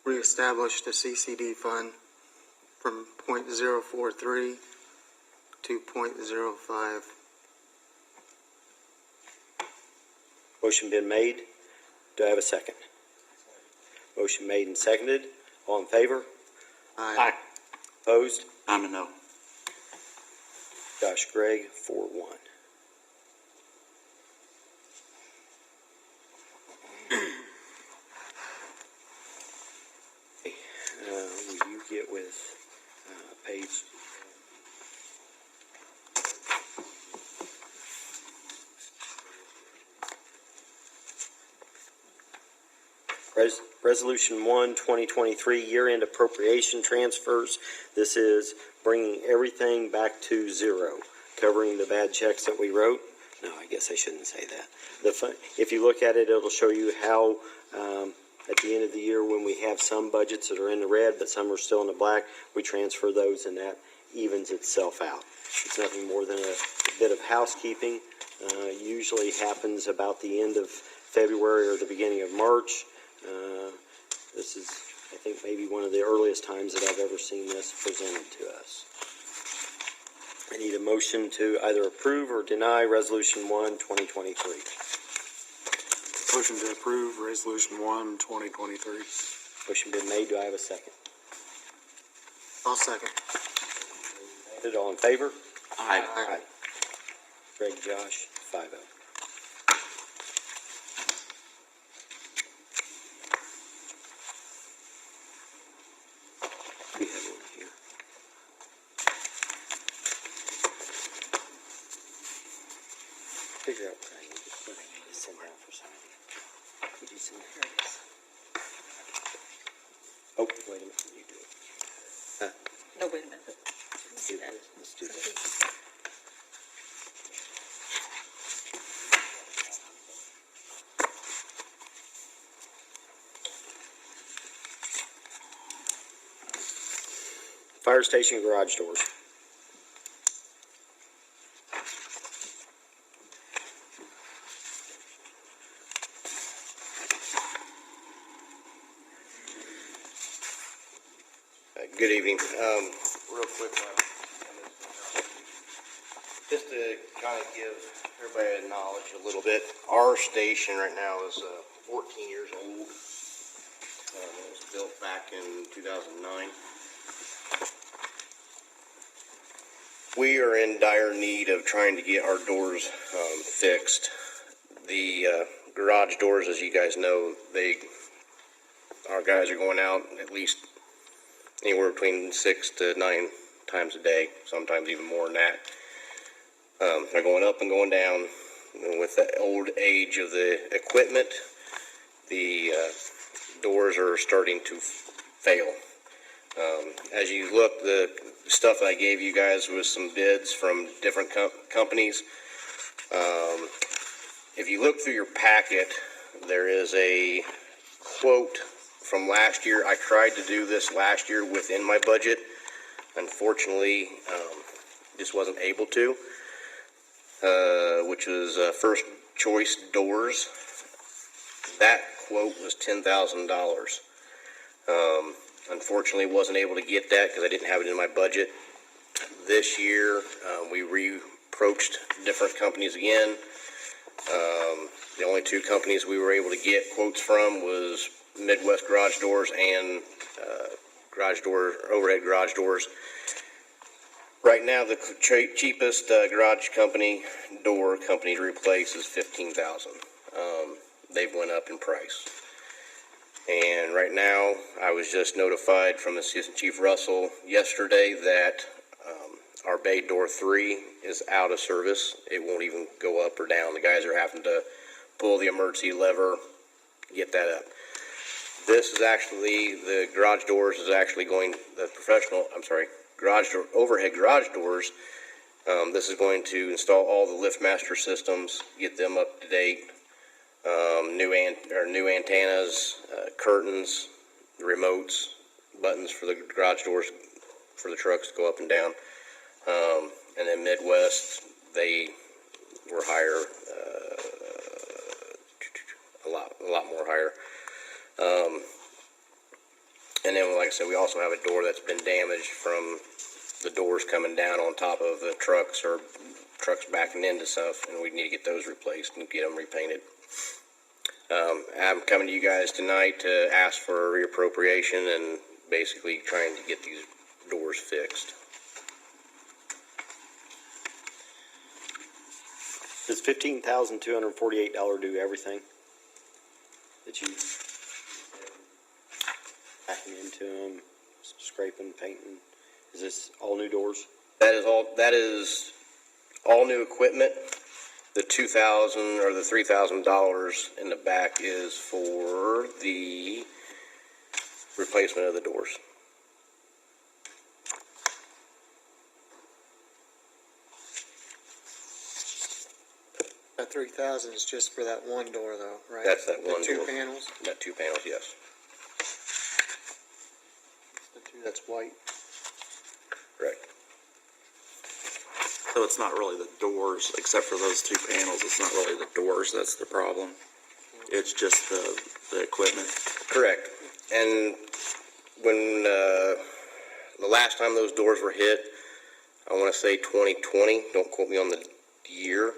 reestablish the CCD fund from .043 to .05. Motion been made. Do I have a second? Motion made and seconded. All in favor? Aye. Opposed? I'm a no. Josh Gregg, 4-1. Will you get with Paige? Resolution 1, 2023, year-end appropriation transfers. This is bringing everything back to zero, covering the bad checks that we wrote. No, I guess I shouldn't say that. If you look at it, it'll show you how, at the end of the year, when we have some budgets that are in the red, but some are still in the black, we transfer those, and that evens itself out. It's nothing more than a bit of housekeeping. Usually happens about the end of February or the beginning of March. This is, I think, maybe one of the earliest times that I've ever seen this presented to us. I need a motion to either approve or deny Resolution 1, 2023. Motion to approve Resolution 1, 2023. Motion been made. Do I have a second? I'll second. All in favor? Aye. Greg, Josh, 5-0. We have one here. Figure out what I need to send out for signing. Could you send that? Oh, wait a minute. You do it. No, wait a minute. Let's do that. Let's do that. Fire station garage doors. Good evening. Real quick, just to kind of give everybody a knowledge a little bit, our station right now is 14 years old. It was built back in 2009. We are in dire need of trying to get our doors fixed. The garage doors, as you guys know, our guys are going out at least anywhere between 6 to 9 times a day, sometimes even more than that. They're going up and going down. And with the old age of the equipment, the doors are starting to fail. As you look, the stuff I gave you guys was some bids from different companies. If you look through your packet, there is a quote from last year. I tried to do this last year within my budget. Unfortunately, just wasn't able to, which was First Choice Doors. That quote was $10,000. Unfortunately, wasn't able to get that because I didn't have it in my budget. This year, we approached different companies again. The only two companies we were able to get quotes from was Midwest Garage Doors and Overhead Garage Doors. Right now, the cheapest garage door company to replace is $15,000. They've went up in price. And right now, I was just notified from Assistant Chief Russell yesterday that our bay door 3 is out of service. It won't even go up or down. The guys are having to pull the emergency lever, get that up. This is actually, the garage doors is actually going, overhead garage doors. This is going to install all the LiftMaster systems, get them up to date. New antennas, curtains, remotes, buttons for the garage doors for the trucks to go up and down. And then Midwest, they were higher, a lot more higher. And then, like I said, we also have a door that's been damaged from the doors coming down on top of the trucks or trucks backing into stuff, and we need to get those replaced and get them repainted. I'm coming to you guys tonight to ask for a reappropriation and basically trying to get these doors fixed. Does $15,248 do everything that you backing into them, scraping, painting? Is this all new doors? That is all new equipment. The $2,000 or the $3,000 in the back is for the replacement of the doors. That 3,000 is just for that one door though, right? That's that one The two door. panels, Got 2 panels, yes. the two that's white. Correct. So it's not really the doors, except for those 2 panels, it's not really the doors that's the problem. It's just the equipment. Correct. And when the last time those doors were hit, I want to say 2020, don't quote me on the year,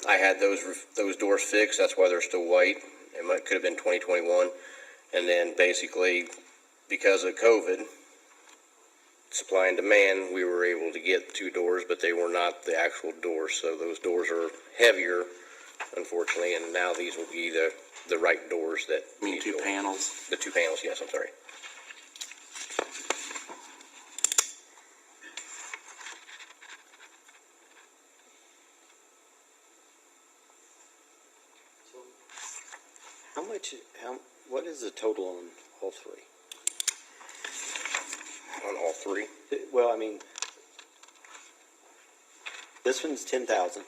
I had those doors fixed. That's why they're still white. It could have been 2021. And then basically, because of COVID, supply and demand, we were able to get 2 doors, but they were not the actual doors. So those doors are heavier, unfortunately, and now these will be the right doors that I mean, need 2 to go. panels. The 2 panels, yes, I'm sorry. What is the total on all 3? On all 3? Well, I mean, this one's 10,000.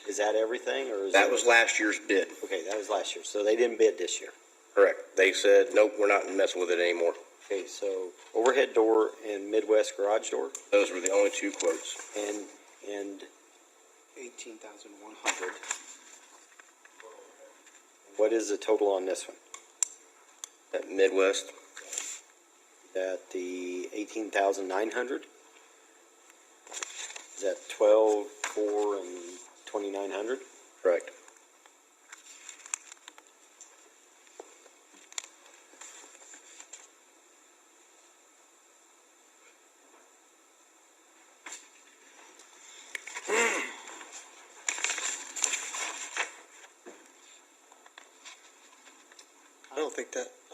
Is that everything, or is That was last year's bid. Okay, that was last year, so they didn't bid this year. Correct. They said, nope, we're not messing with it anymore. Okay, so overhead door and Midwest garage door, Those were the only 2 quotes. and 18,100. what is the total on this one? At Midwest, That the 18,900? Is that 12, 4, and 2,900? correct.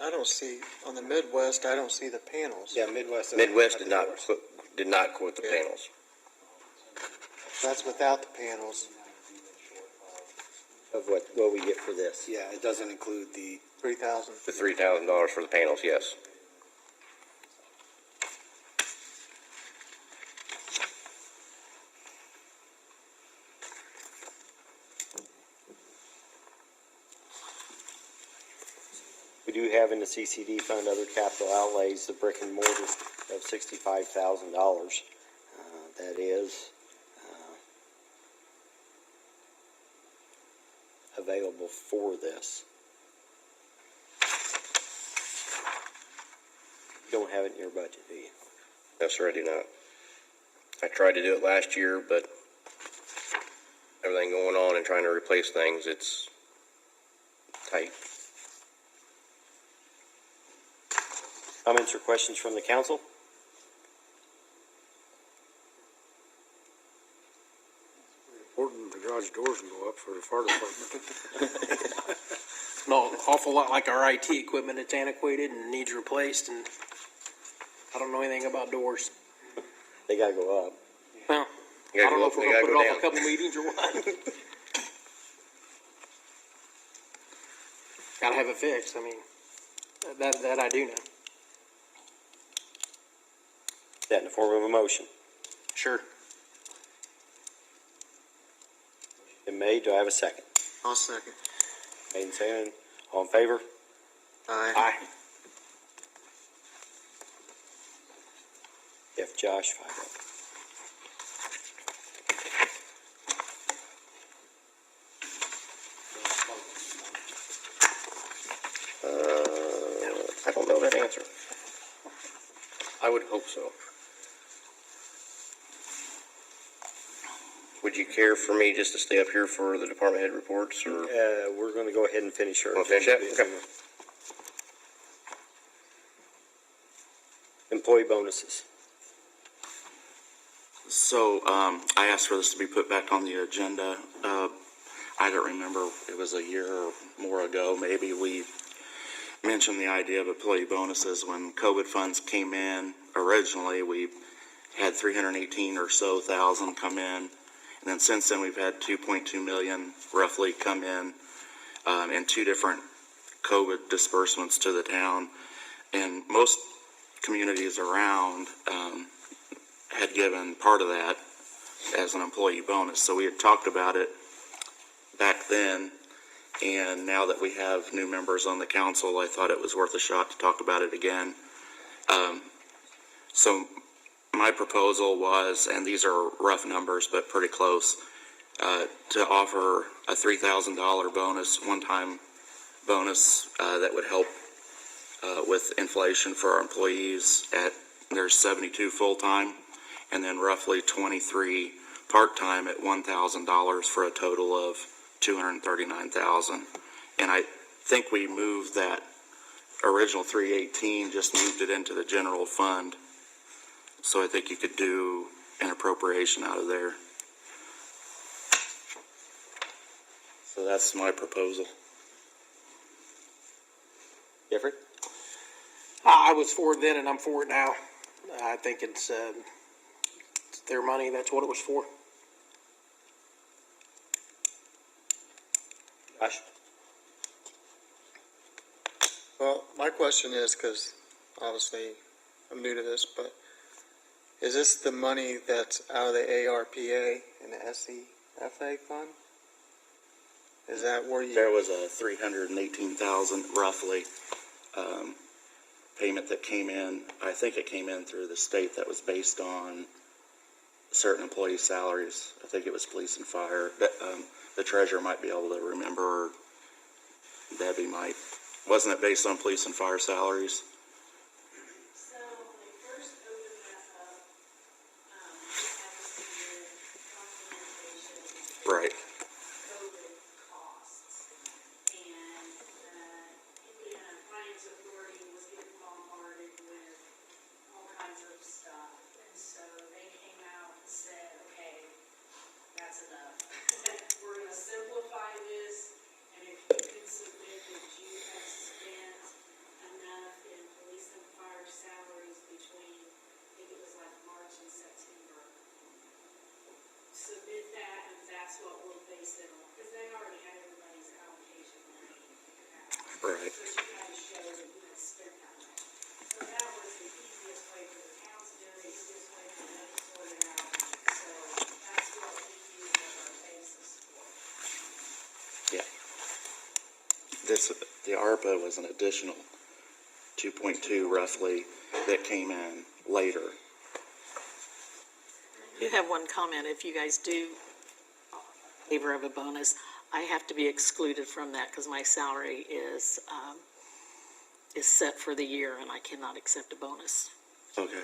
I don't see, on the Midwest, I don't see the panels. Yeah, Midwest. Midwest did not quote the Yeah. panels. That's without the panels, Of what we get for this? Yeah, it doesn't include the 3,000. The $3,000 for the panels, yes. We do have in the CCD fund other capital outlays, the brick and mortar of $65,000. That is available for this. You don't have it in your budget, do you? No, sir, I do not. I tried to do it last year, but everything going on and trying to replace things, it's tight. Comments or questions from the council? Important the garage doors can go up for the fire department. No, awful lot like our IT equipment, it's antiquated and needs replaced, and I don't know anything about doors. They gotta go up. Well, You I gotta don't go know up, if we're you gonna gotta put go it off down. a couple meetings or what. Gotta have it fixed, I mean, That I do know. That in the form of a motion. Sure. Been made, do I have a second? I'll second. Made and seconded, all in favor? Aye. Jeff, Josh, 5-0. I don't know that answer. I would hope so. Would you care for me just to stay up here for the department head reports, or? We're gonna go ahead and finish her. Wanna finish that? Okay. Employee bonuses. So, I asked for this to be put back on the agenda. I don't remember, it was a year or more ago, maybe we mentioned the idea of employee bonuses when COVID funds came in. Originally, we had 318 or so thousand come in. And then since then, we've had 2.2 million roughly come in two different COVID disbursements to the town. And most communities around had given part of that as an employee bonus. So we had talked about it back then. And now that we have new members on the council, I thought it was worth a shot to talk about it again. So my proposal was, and these are rough numbers, but pretty close, to offer a $3,000 bonus, one-time bonus that would help with inflation for our employees. There's 72 full-time, and then roughly 23 part-time at $1,000 for a total of $239,000. And I think we moved that original 318, just moved it into the general fund. So I think you could do an appropriation out of there. So that's my proposal. Jeffrey? I was for it then and I'm for it now. I think it's their money, that's what it was for. Josh? Well, my question is, because obviously I'm new to this, but is this the money that's out of the ARPA and the SCFA fund? Is that where you? There was a $318,000 roughly payment that came in. I think it came in through the state that was based on certain employee salaries. I think it was police and fire. The treasurer might be able to remember, or Debbie might. Wasn't it based on police and fire salaries? So when they first opened that up, we had to submit documentation. Right. COVID costs. And Indiana Finance Authority was getting bombarded with all kinds of stuff. And so they came out and said, okay, that's enough. We're gonna simplify this, and if you can submit that you have spent enough in police and fire salaries between, I think it was like March and September, submit that, and that's what we'll base it on, because they already had everybody's allocation money figured out. Right. But you had to show that you had spent that much. So that was the easiest way for the towns to do it, the easiest way for them to sort it out. So that's what we use as our basis for. Yeah. The ARPA was an additional 2.2 roughly that came in later. You have one comment. If you guys do favor of a bonus, I have to be excluded from that because my salary is set for the year and I cannot accept a bonus. Okay.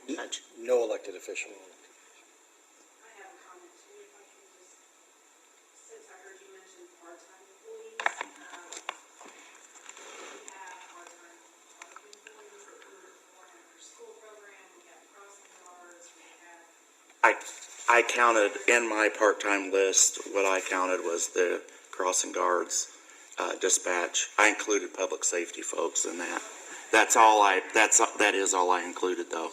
Judge. No elected official. I have a comment too, if I can just, since I heard you mention part-time employees, we have part-time park employees that do the before and after school program, we have crossing guards, we have. I counted in my part-time list, what I counted was the crossing guards, dispatch. I included public safety folks in that. That is all I included though.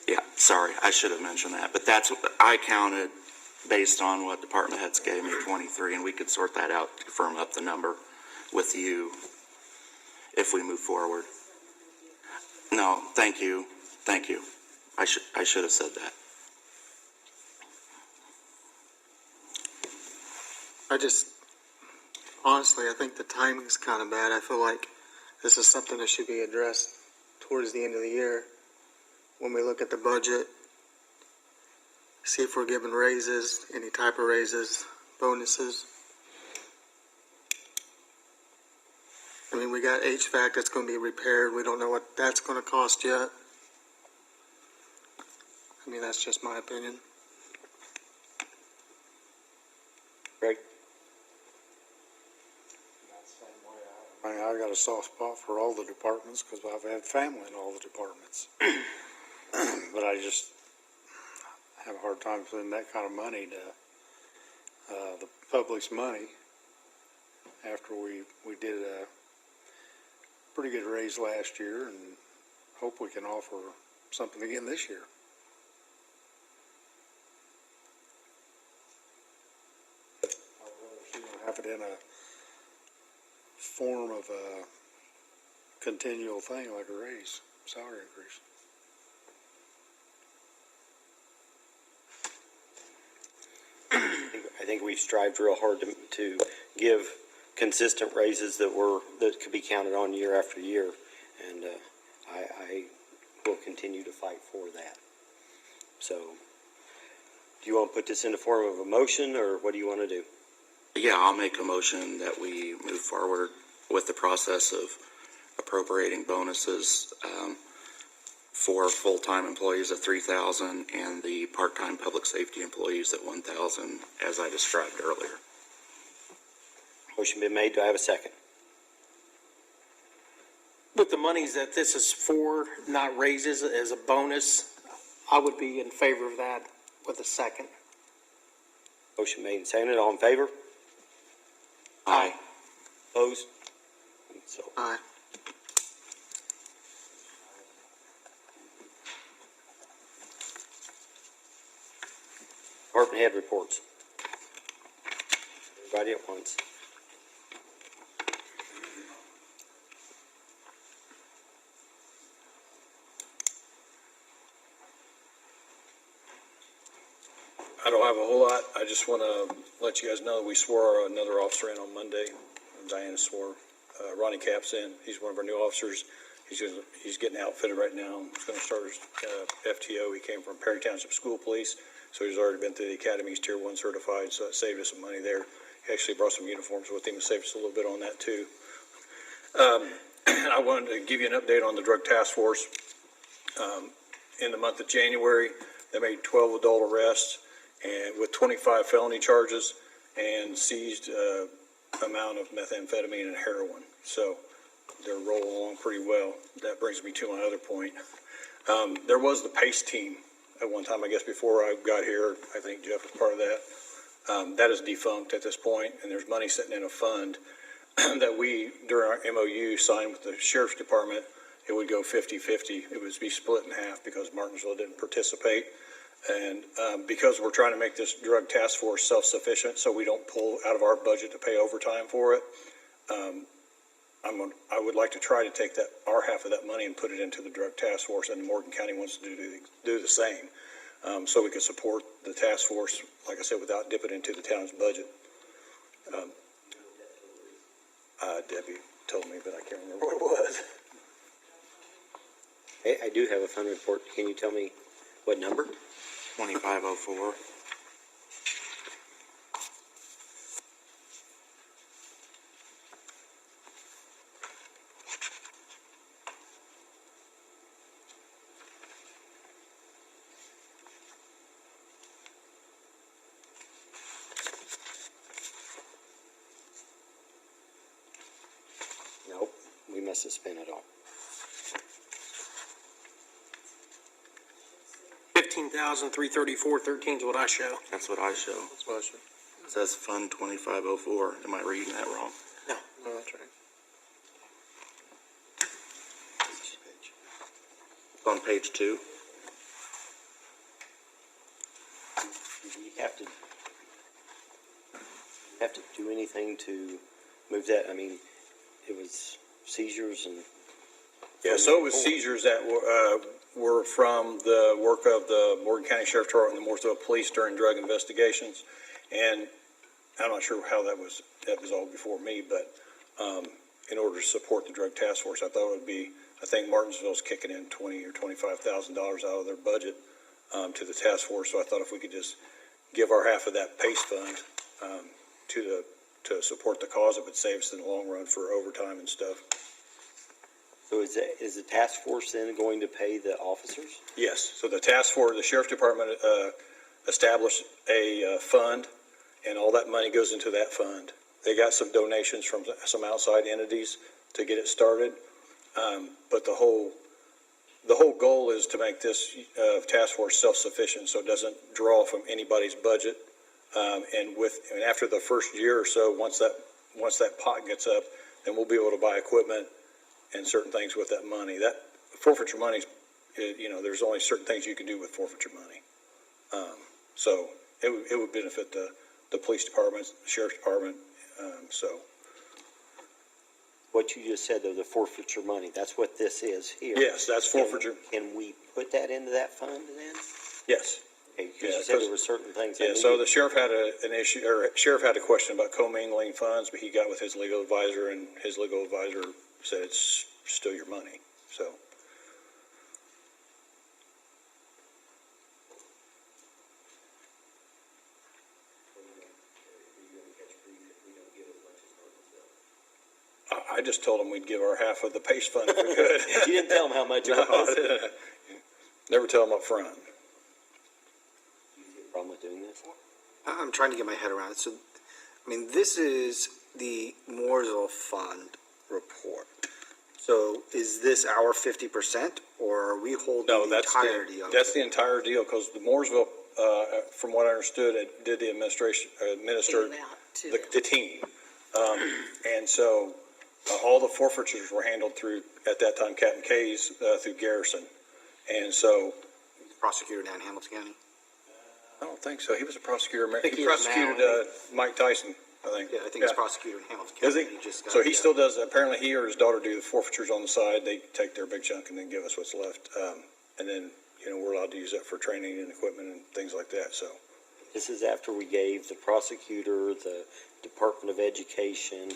Yeah, sorry, I should have mentioned that, but I counted based on what department heads gave me, 23, and we could sort that out, firm up the number with you if we move forward. No, thank you. I should have said that. Honestly, I think the timing's kind of bad. I feel like this is something that should be addressed towards the end of the year when we look at the budget, see if we're giving raises, any type of raises, bonuses. I mean, we got HVAC that's going to be repaired. We don't know what that's going to cost yet. I mean, that's just my opinion. Greg? I mean, I got a soft spot for all the departments because I've had family in all the departments. But I just have a hard time putting that kind of money to the public's money after we did a pretty good raise last year and hope we can offer something again this year. I'd rather have it in a form of a continual thing like a raise, salary increase. I think we've strived real hard to give consistent raises that could be counted on year after year, and I will continue to fight for that. So, do you want to put this in the form of a motion, or what do you want to do? Yeah, I'll make a motion that we move forward with the process of appropriating bonuses for full-time employees at $3,000 and the part-time public safety employees at $1,000, as I described earlier. Motion been made. Do I have a second? With the monies that this is for, not raises, as a bonus, I would be in favor of that with a second. Motion made and seconded. All in favor? Aye. Opposed? So, Aye. department head reports. Everybody at once. I don't have a whole lot. I just want to let you guys know that we swore another officer in on Monday. Diana swore. Ronnie Capps in. He's one of our new officers. He's getting outfitted right now. He's going to start his FTO. He came from Perry Township School Police, so he's already been through the academy. He's Tier 1 certified, so that saved us some money there. He actually brought some uniforms with him and saved us a little bit on that too. I wanted to give you an update on the drug task force. In the month of January, they made 12 adult arrests and with 25 felony charges and seized amount of methamphetamine and heroin. So they're rolling along pretty well. That brings me to my other point. There was the PACE team at one time, I guess before I got here. I think Jeff was part of that. That is defunct at this point, and there's money sitting in a fund that we, during our MOU, signed with the Sheriff's Department. It would go 50-50. It would be split in half because Martinsville didn't participate. And because we're trying to make this drug task force self-sufficient so we don't pull out of our budget to pay overtime for it, I would like to try to take our half of that money and put it into the drug task force, and Morgan County wants to do the same, so we can support the task force, like I said, without dipping into the town's budget. Debbie told me, but I can't remember what it was. Hey, I do have a fund report. Can you tell me what number? 2504. Nope, we must have spent it all. 15,334.13 is what I show. That's what I show. That's what I should. It says Fund 2504. Am I reading that wrong? No. No, that's right. It's on page 2. Do we have to do anything to move that? I mean, it was seizures and. Yeah, so it was seizures that were from the work of the Morgan County Sheriff's Department and the Mooresville Police during drug investigations. And I'm not sure how that was all before me, but in order to support the drug task force, I thought it would be, I think Martinsville's kicking in $20,000 or $25,000 out of their budget to the task force. So I thought if we could just give our half of that PACE fund to support the cause, it would save us in the long run for overtime and stuff. So is the task force then going to pay the officers? Yes, so the task force, the Sheriff's Department established a fund, and all that money goes into that fund. They got some donations from some outside entities to get it started, but the whole goal is to make this task force self-sufficient, so it doesn't draw from anybody's budget. And after the first year or so, once that pot gets up, then we'll be able to buy equipment and certain things with that money. That forfeiture money, there's only certain things you can do with forfeiture money. So it would benefit the police department, the sheriff's department. So What you just said, though, the forfeiture money, that's what this is here. yes, that's forfeiture. Can we put that into that fund then? Yes. Okay, 'cause Yeah, you said there were certain things. that Yeah, so needed- the sheriff had sheriff had a question about commingling funds, but he got with his legal advisor, and his legal advisor said it's still your money, so. I just told him we'd give our half of the PACE fund if we could. You didn't tell them how much it No, I was. didn't. Never tell them up front. Do you see a problem with doing this? I'm trying to get my head around it. So, I mean, this is the Mooresville Fund report. So is this our 50%, or are we holding No, the that's entirety of it? that's the entire deal, because the Mooresville, from what I understood, it did the administered Getting out to them. the team. And so all the forfeitures were handled through, at that time, Captain K's, through Garrison. And so, Prosecutor down in Hamilton County? I don't think so. He was a prosecutor. think He he is now, prosecuted Mike Tyson, I think. Yeah, I think he's prosecutor in Hamilton Is County. he? Just got So he out. still does, apparently he or his daughter do the forfeitures on the side. They take their big chunk and then give us what's left. And then, we're allowed to use that for training and equipment and things like that, so. This is after we gave the prosecutor, the Department of Education.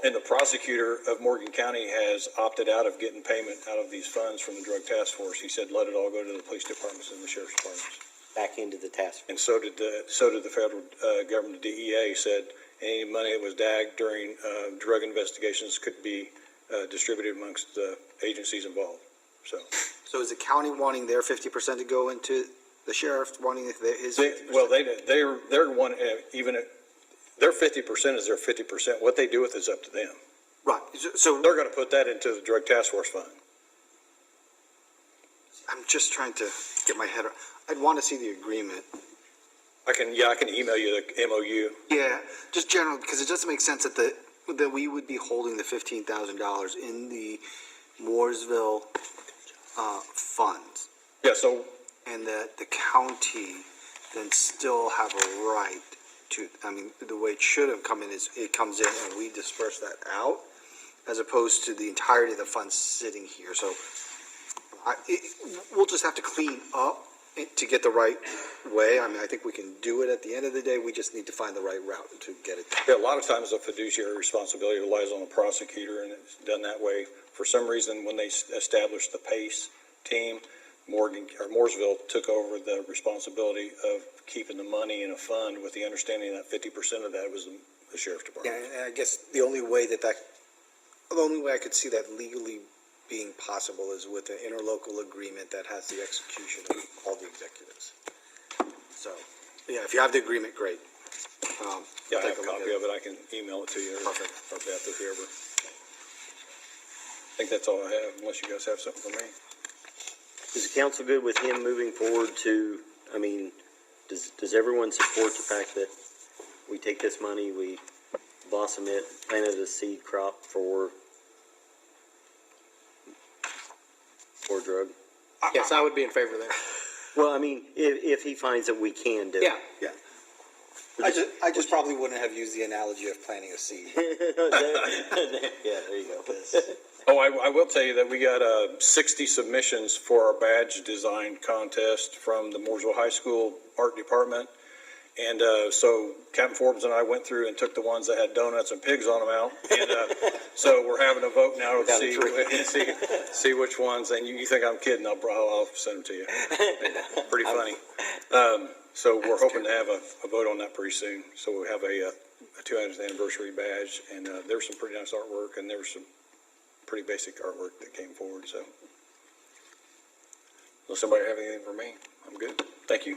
And the prosecutor of Morgan County has opted out of getting payment out of these funds from the drug task force. He said, let it all go to the police departments and the sheriff's departments. Back into the task. And so did the federal government, the DEA said any money that was DAG during drug investigations could be distributed amongst the agencies involved, so. So is the county wanting their 50% to go into the sheriff, wanting his 50%? Well, they're one, their 50% is their 50%. What they do with it is up to them. Right, so They're gonna put that into the drug task force fund. I'm just trying to get my head around. I'd want to see the agreement. I can email you the MOU. Yeah, just general, because it doesn't make sense that we would be holding the $15,000 in the Mooresville funds, Yeah, so, and that the county then still have a right to, the way it should have come in is it comes in and we disperse that out, as opposed to the entirety of the funds sitting here. So we'll just have to clean up to get the right way. I think we can do it at the end of the day. We just need to find the right route to get it done. yeah, a lot of times the fiduciary responsibility lies on the prosecutor, and it's done that way. For some reason, when they established the PACE team, Mooresville took over the responsibility of keeping the money in a fund with the understanding that 50% of that was the sheriff's department. Yeah, and I guess the only way I could see that legally being possible is with an interlocal agreement that has the execution of all the executives. So, yeah, if you have the agreement, great. Yeah, I take have a look copy at of it. I can email it to you, or Perfect. Beth, or whoever. I think that's all I have, unless you guys have something for me. Is the council good with him moving forward to, does everyone support the fact that we take this money, we blossom it, plant it as a seed crop for drug? Yes, I would be in favor of that. Well, I mean, if he finds that we can do it. Yeah, yeah. I just probably wouldn't have used the analogy of planting a seed. Yeah, there you go. Oh, I will tell you that we got 60 submissions for our badge design contest from the Mooresville High School Art Department. And so Captain Forbes and I went through and took the ones that had donuts and pigs on them out. And so we're having a vote now to see which ones. And you think I'm kidding, I'll send them to you. Pretty funny. So we're hoping to have a vote on that pretty soon. So we'll have a 200th anniversary badge. And there's some pretty nice artwork, and there was some pretty basic artwork that came forward. So unless somebody have anything for me, I'm good. Thank you.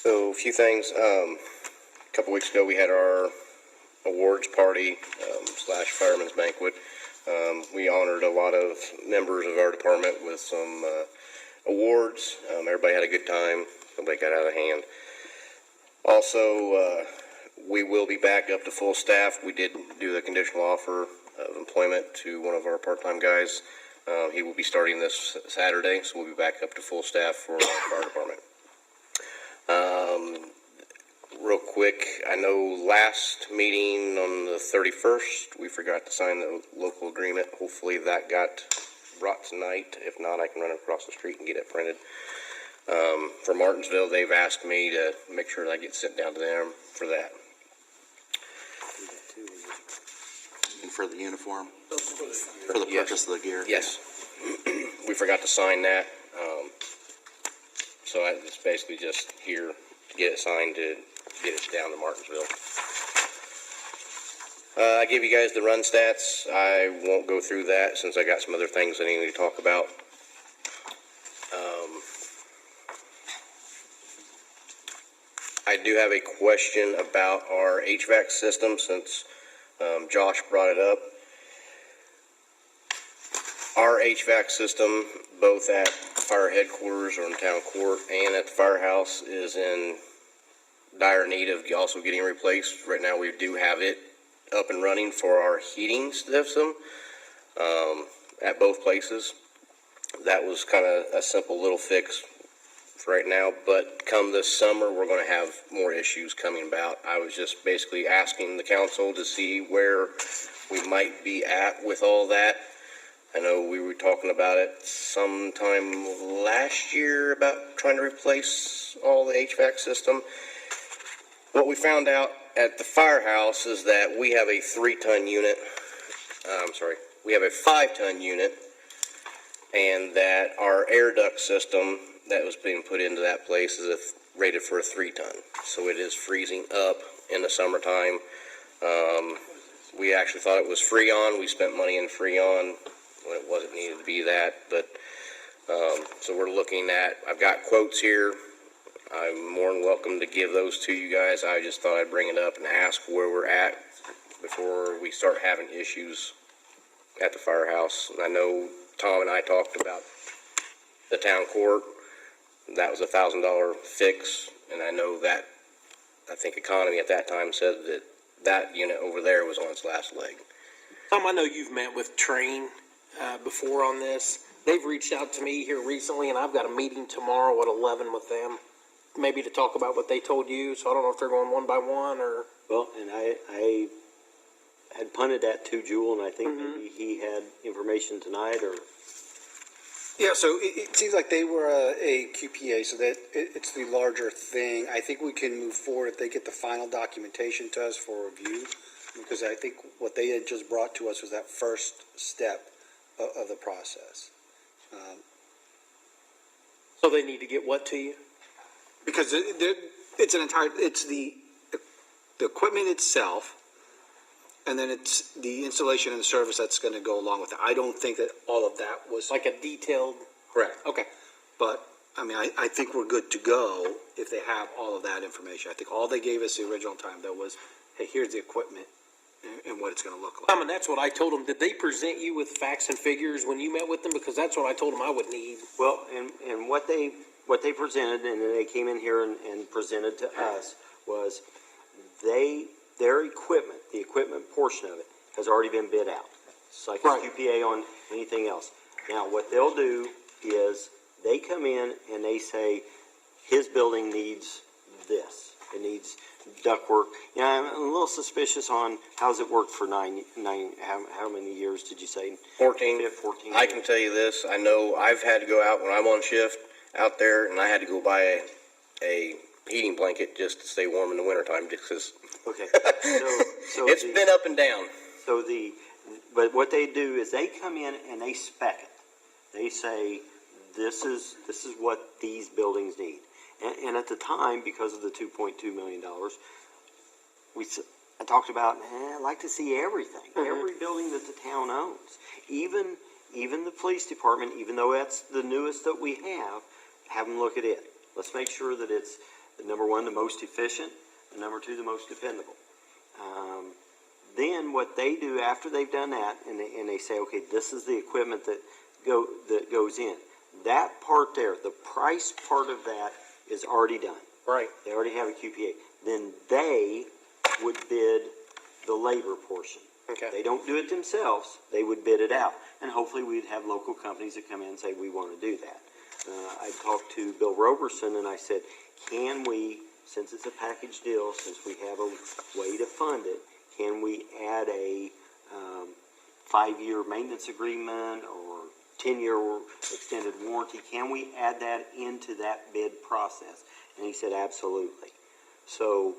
So a few things. A couple weeks ago, we had our awards party / fireman's banquet. We honored a lot of members of our department with some awards. Everybody had a good time. Nobody got out of hand. Also, we will be back up to full staff. We did do the conditional offer of employment to one of our part-time guys. He will be starting this Saturday, so we'll be back up to full staff for our fire department. Real quick, I know last meeting on the 31st, we forgot to sign the local agreement. Hopefully that got brought tonight. If not, I can run across the street and get it printed. For Martinsville, they've asked me to make sure that I get sent down to them for that. And for the uniform, for the Yes. purchase of the gear. Yes. We forgot to sign that. So it's basically just here to get it signed to get it down to Martinsville. I gave you guys the run stats. I won't go through that since I got some other things I need to talk about. I do have a question about our HVAC system since Josh brought it up. Our HVAC system, both at fire headquarters or in town court and at the firehouse, is in dire need of also getting replaced. Right now, we do have it up and running for our heating system at both places. That was kind of a simple little fix for right now, but come this summer, we're going to have more issues coming about. I was just basically asking the council to see where we might be at with all that. I know we were talking about it sometime last year about trying to replace all the HVAC system. What we found out at the firehouse is that we have a 3-ton unit. We have a 5-ton unit, and that our air duct system that was being put into that place is rated for a 3-ton. So it is freezing up in the summertime. We actually thought it was Freon. We spent money in Freon when it wasn't needed to be that, but so we're looking at, I've got quotes here. I'm more than welcome to give those to you guys. I just thought I'd bring it up and ask where we're at before we start having issues at the firehouse. And I know Tom and I talked about the town court. That was a $1,000 fix, and I know that, I think Economy at that time said that that unit over there was on its last leg. Tom, I know you've met with Train before on this. They've reached out to me here recently, and I've got a meeting tomorrow at 11 with them, maybe to talk about what they told you. So I don't know if they're going one by one or. Well, and I had punted that to Jewel, and I think maybe he had information tonight, or Yeah, so it seems like they were a QPA, so that it's the larger thing. I think we can move forward if they get the final documentation to us for review, because I think what they had just brought to us was that first step of the process. So they need to get what to you? Because it's the equipment itself, and then it's the installation and the service that's going to go along with it. I don't think that all of that was Like a detailed. correct. Okay. But, I mean, I think we're good to go if they have all of that information. I think all they gave us the original time, though, was, hey, here's the equipment and what it's going to look like. Tom, and that's what I told them. Did they present you with facts and figures when you met with them? Because that's what I told them I would need. well, and what they what they presented, and then they came in here and presented to us, was their equipment, the equipment portion of it, has already been bid out. It's like Right. QPA on anything else. Now, what they'll do is, they come in and they say, his building needs this. It needs ductwork. Yeah, I'm a little suspicious on how's it worked for how many years did you say? 14. 14 I can tell you this, I know I've had to go out when I'm on shift out there, and I had to go buy a heating blanket just to stay warm in the wintertime, just because Okay, so it's been up and down. but what they do is they come in and they spec it. They say, this is what these buildings need. And at the time, because of the $2.2 million, I talked about, I'd like to see everything, every building that the town owns. Even the police department, even though that's the newest that we have them look at it. Let's make sure that it's, number one, the most efficient, and number two, the most dependable. Then what they do after they've done that, and they say, okay, this is the equipment that goes in. That part there, the price part of that is already done. Right. They already have a QPA. Then they would bid the labor portion. Okay. They don't do it themselves. They would bid it out. And hopefully we'd have local companies that come in and say, we want to do that. I talked to Bill Roberson and I said, can we, since it's a package deal, since we have a way to fund it, can we add a 5-year maintenance agreement or 10-year extended warranty? Can we add that into that bid process? And he said, absolutely. So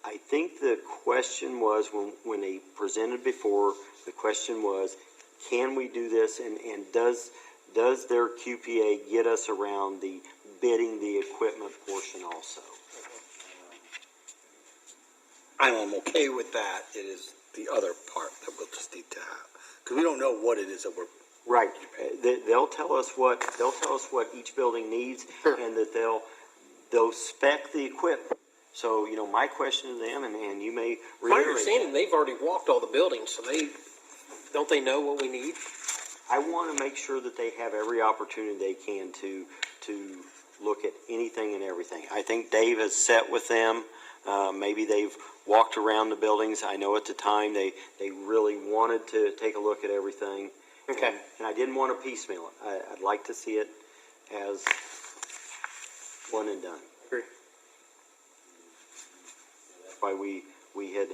I think the question was, when they presented before, the question was, can we do this, and does their QPA get us around the bidding the equipment portion also? I'm okay with that. It is the other part that we'll just need to have, because we don't know what it is that we're. Right. They'll tell us what each building needs, and that they'll spec the equipment. So, my question to them, and you may My reiterate understanding, that, they've already walked all the buildings, so don't they know what we need? I want to make sure that they have every opportunity they can to look at anything and everything. I think Dave has sat with them. Maybe they've walked around the buildings. I know at the time they really wanted to take a look at everything. Okay. And I didn't want to piecemeal it. I'd like to see it as one and done. Agree. That's why we had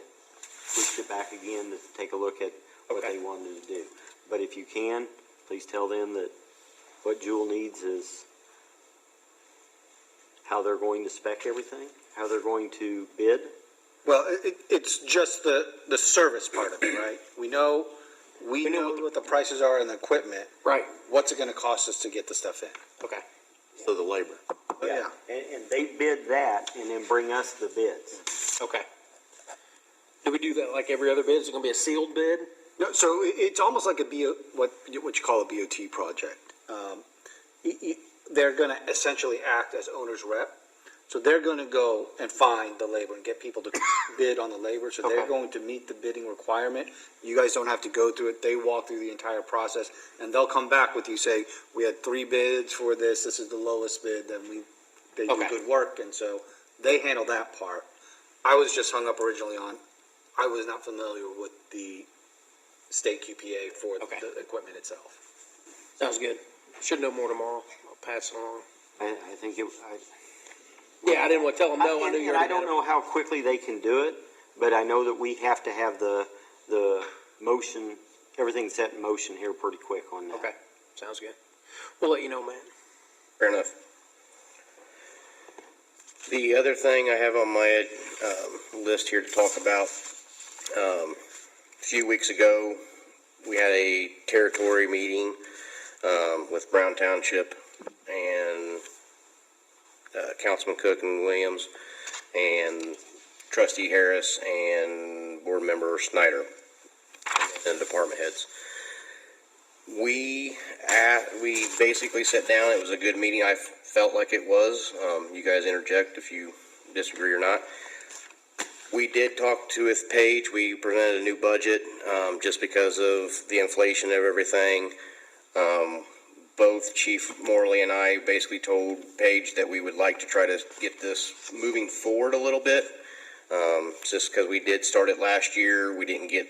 pushed it back again to take a look at what Okay. they wanted to do. But if you can, please tell them that what Jewel needs is how they're going to spec everything, how they're going to bid. Well, it's just the service part of it, right? We know what the prices are and the equipment. Right. What's it gonna cost us to get the stuff in? Okay. So the labor. Yeah. And they bid that and then bring us the bids. Okay. Do we do that like every other bid? Is it going to be a sealed bid? No, so it's almost like what you call a BOT project. They're gonna essentially act as owner's rep. So they're gonna go and find the labor and get people to bid on the labor. So they're Okay. going to meet the bidding requirement. You guys don't have to go through it. They walk through the entire process and they'll come back with you, say, we had 3 bids for this. This is the lowest bid. Then they do Okay. good work. And so they handle that part. I was just hung up originally on, I was not familiar with the state QPA for Okay. the equipment itself. Sounds good. Should know more tomorrow. I'll pass it along. I think it. Yeah, I didn't want to tell them no. I knew you And I already don't had know how quickly they can do it, but I know that we have to have the motion, everything set in motion here pretty quick on that. it. Okay. Sounds good. We'll let you know, man. Fair enough. The other thing I have on my list here to talk about, a few weeks ago, we had a territory meeting with Brown Township and Councilman Cook and Williams and Trustee Harris and Board Member Snyder and department heads. We basically sat down. It was a good meeting. I felt like it was. You guys interject if you disagree or not. We did talk with Paige. We presented a new budget just because of the inflation of everything. both Chief Morley and I basically told Paige that we would like to try to get this moving forward a little bit. Just because we did start it last year, we didn't get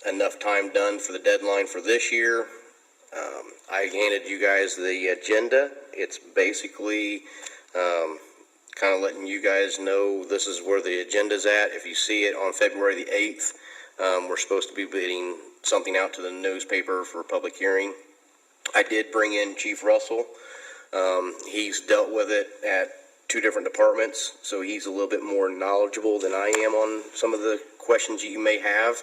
enough time done for the deadline for this year. I handed you guys the agenda. It's basically kind of letting you guys know this is where the agenda's at. If you see it on February the 8th, we're supposed to be putting something out to the newspaper for a public hearing. I did bring in Chief Russell. He's dealt with it at 2 different departments, so he's a little bit more knowledgeable than I am on some of the questions you may have.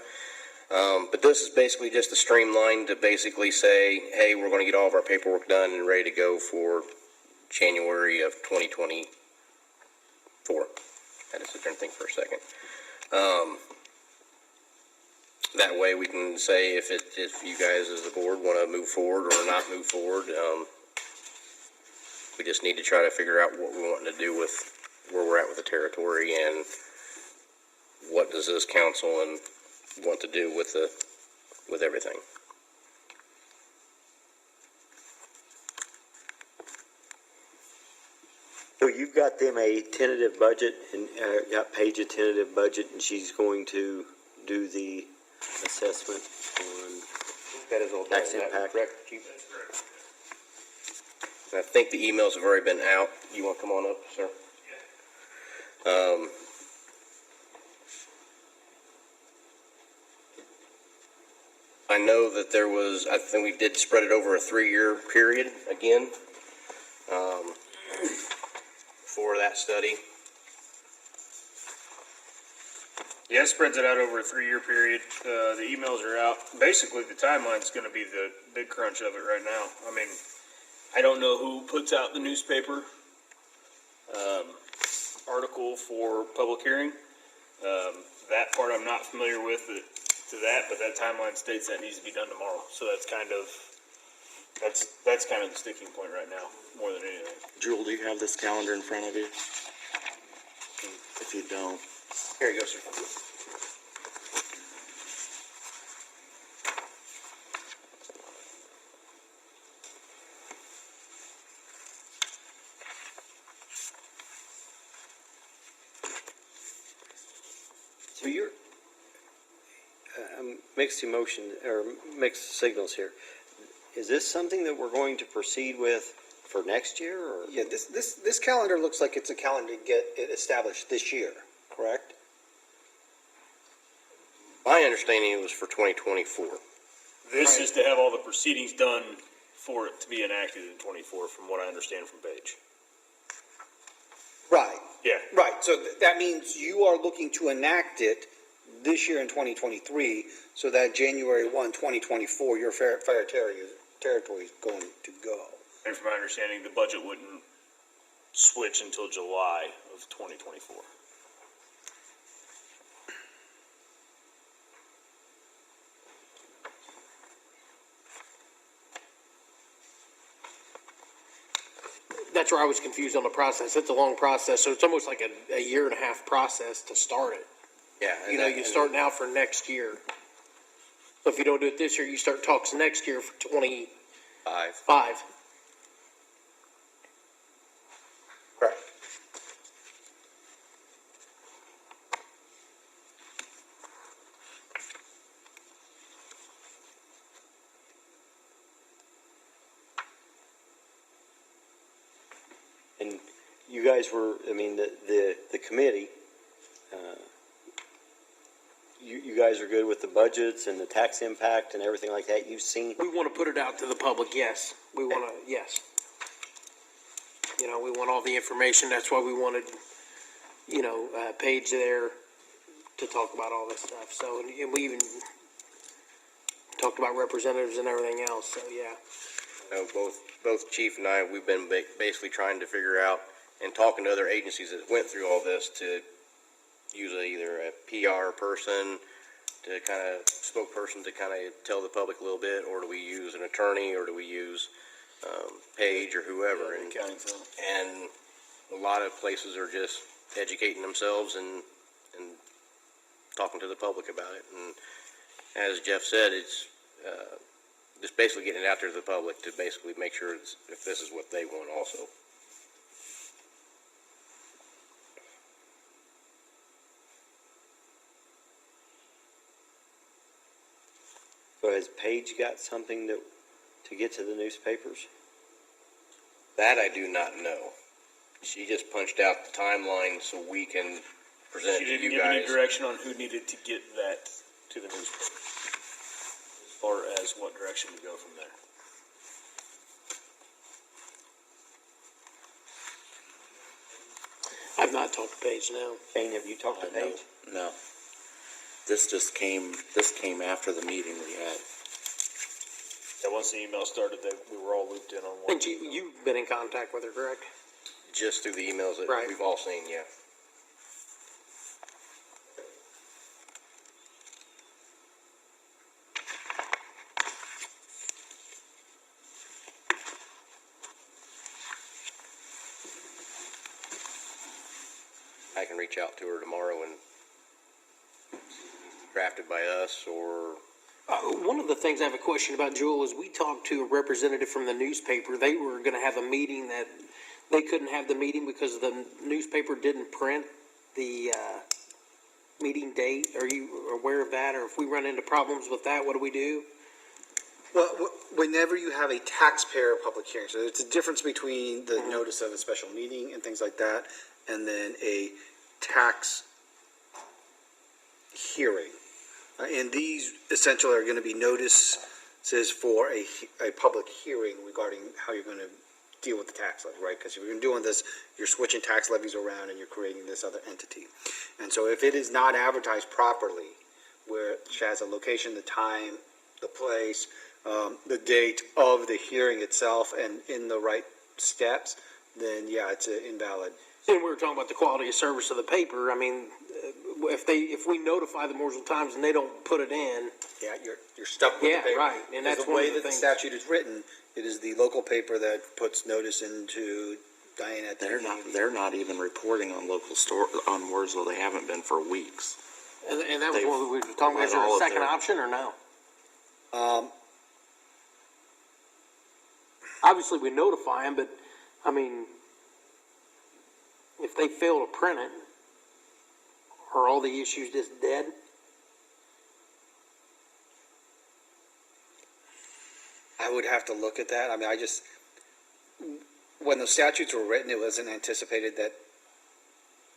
But this is basically just a streamline to basically say, hey, we're going to get all of our paperwork done and ready to go for January of 2024. I had to sit there and think for a second. That way we can say if you guys as a board want to move forward or not move forward. We just need to try to figure out what we want to do with where we're at with the territory and what does this council and want to do with everything. So you've got them a tentative budget and got Paige a tentative budget, and she's going to do the assessment on That is all done. tax Is that impact. correct, Chief? I think the emails have already been out. You want to come on up, sir? I know that I think we did spread it over a 3-year period again, for that study. Yeah, it spreads it out over a 3-year period. The emails are out. Basically, the timeline's going to be the big crunch of it right now. I mean, I don't know who puts out the newspaper article for public hearing. That part I'm not familiar with to that, but that timeline states that needs to be done tomorrow. So that's kind of the sticking point right now, more than anything. Jewel, do you have this calendar in front of you? If you don't. Here you go, sir. So you're mixed emotion or mixed signals here. Is this something that we're going to proceed with for next year, or? Yeah, this calendar looks like it's a calendar to get it established this year, correct? My understanding it was for 2024. This is to have all the proceedings done for it to be enacted in 24, from what I understand from Paige. Right. Yeah. Right, so that means you are looking to enact it this year in 2023, so that January 1, 2024, your fair territory is going to go. And from my understanding, the budget wouldn't switch until July of 2024. That's where I was confused on the process. It's a long process, so it's almost like a 1.5-year process to start it. Yeah. You know, you start now for next year. So if you don't do it this year, you start talks next year for 25. Correct. And you guys were, I mean, the committee, you guys are good with the budgets and the tax impact and everything like that. You've seen, We want to put it out to the public, yes. We want to, yes. You know, we want all the information. That's why we wanted, Paige there to talk about all this stuff. So, and we even talked about representatives and everything else, so yeah. Both Chief and I, we've been basically trying to figure out and talking to other agencies that went through all this to use either a PR person to kind of spokesperson to kind of tell the public a little bit, or do we use an attorney, or do we use Paige or whoever? And a lot of places are just educating themselves and talking to the public about it. And as Jeff said, it's just basically getting it out there to the public to basically make sure if this is what they want also. So has Paige got something to get to the newspapers? That I do not know. She just punched out the timeline so we can present She it to didn't you give any guys. direction on who needed to get that to the newspaper, as far as what direction to go from there. I've not talked to Paige now. Shane, have you talked to Paige? No. This came after the meeting we had. Yeah, once the email started, we were all looped in on one. And you've been in contact with her, correct? Just through the emails that Right. we've all seen, yeah. I can reach out to her tomorrow and drafted by us or One of the things I have a question about, Jewel, is we talked to a representative from the newspaper. They were gonna have a meeting that, they couldn't have the meeting because the newspaper didn't print the, meeting date. Are you aware of that? Or if we run into problems with that, what do we do? Well, whenever you have a taxpayer public hearing, so it's a difference between the notice of a special meeting and things like that, and then a tax hearing. And these essentially are gonna be notices for a public hearing regarding how you're gonna deal with the tax levy, right? Because if you're doing this, you're switching tax levies around and you're creating this other entity. And so if it is not advertised properly, where it has a location, the time, the place, the date of the hearing itself, and in the right steps, then yeah, it's invalid. And we were talking about the quality of service of the paper. I mean, if we notify the Mooresville Times and they don't put it in, Yeah, you're stuck with Yeah, the paper. right, and that's Because the one way of the that the things- statute is written, it is the local paper that puts notice into Diana. at the meeting. They're not even reporting on on Mooresville. They haven't been for weeks. and that was They've what we were talking about. Is there all a of second their- option or no? Obviously, we notify them, but, I mean, if they fail to print it, are all the issues just dead? I would have to look at that. I mean, when the statutes were written, it wasn't anticipated that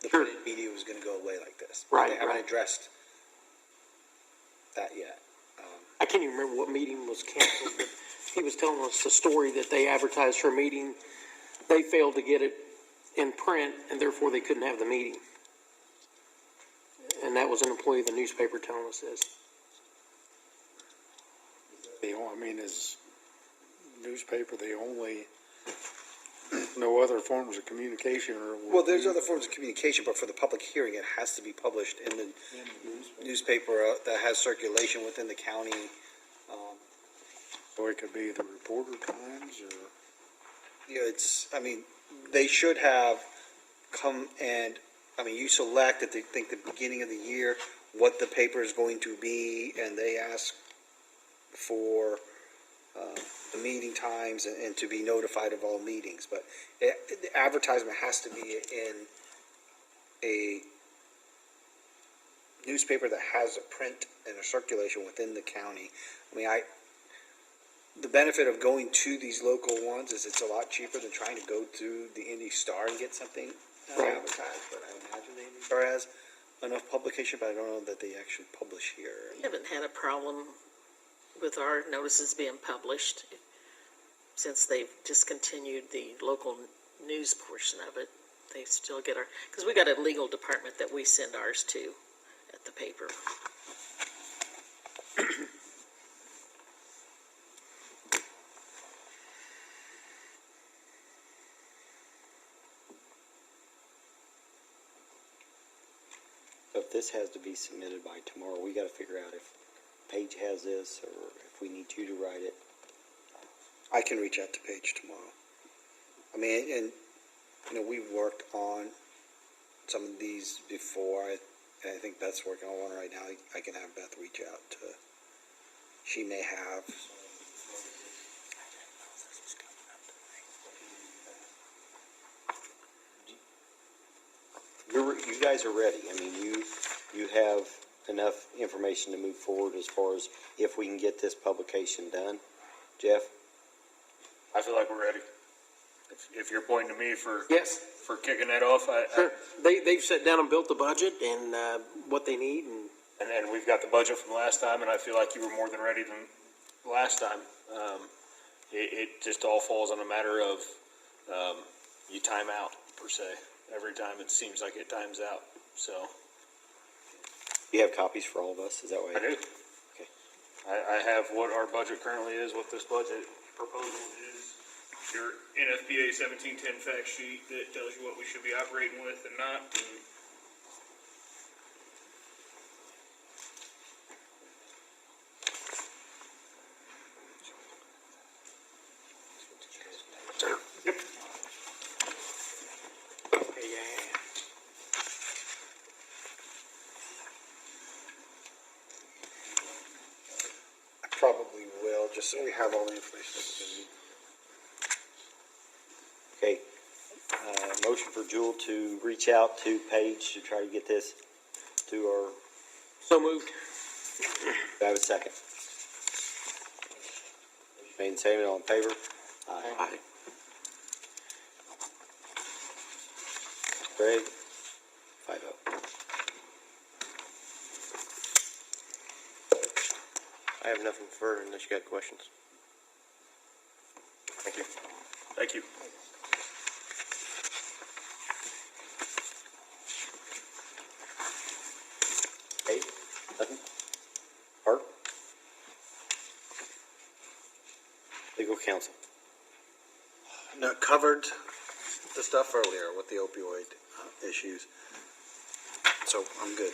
the Sure. printed media was gonna go away like this. Right, They haven't right. addressed that yet. I can't even remember what meeting was canceled, but he was telling us the story that they advertised for a meeting. They failed to get it in print, and therefore they couldn't have the meeting. And that was an employee of the newspaper telling us this. I mean, is newspaper the only, no other forms of communication or? Well, there's other forms of communication, but for the public hearing, it has to be published in the newspaper that has circulation within the county. So it could be the Reporter Times or? Yeah, they should have come and, you select at the beginning of the year what the paper is going to be, and they ask for, the meeting times and to be notified of all meetings, but the advertisement has to be in a newspaper that has a print and a circulation within the county. The benefit of going to these local ones is it's a lot cheaper than trying to go to the Indy Star and get something Right. advertised, but I imagine the Indy Star has enough publication, but I don't know that they actually publish here. We haven't had a problem with our notices being published since they've discontinued the local news portion of it. They still get because we got a legal department that we send ours to at the paper. So if this has to be submitted by tomorrow, we gotta figure out if Paige has this, or if we need you to write it. I can reach out to Paige tomorrow. We've worked on some of these before. I think Beth's working on one right now. I can have Beth reach out to, she may have You guys are ready. I mean, you have enough information to move forward as far as if we can get this publication done. Jeff? I feel like we're ready. If you're pointing to me Yes, for kicking that off, sure. They've sat down and built the budget and, what they need and and we've got the budget from last time, and I feel like you were more than ready than last time. It just all falls on a matter of, you time out, per se. Every time it seems like it times out, so. You have copies for all of us, is that what? I do. Okay. I have what our budget currently is, what this budget proposal is. Your NFPA 1710 fact sheet that tells you what we should be operating with and not, and I probably will, just so we have all the information. Okay. Motion for Jewel to reach out to Paige to try to get this to our, so moved. do I have a second? Made and seconded, all in favor? Aye. Greg? 5-0. I have nothing further unless you got questions. thank you. Thank you. Hey, nothing? Art? Legal counsel. No, covered the stuff earlier with the opioid issues. So I'm good.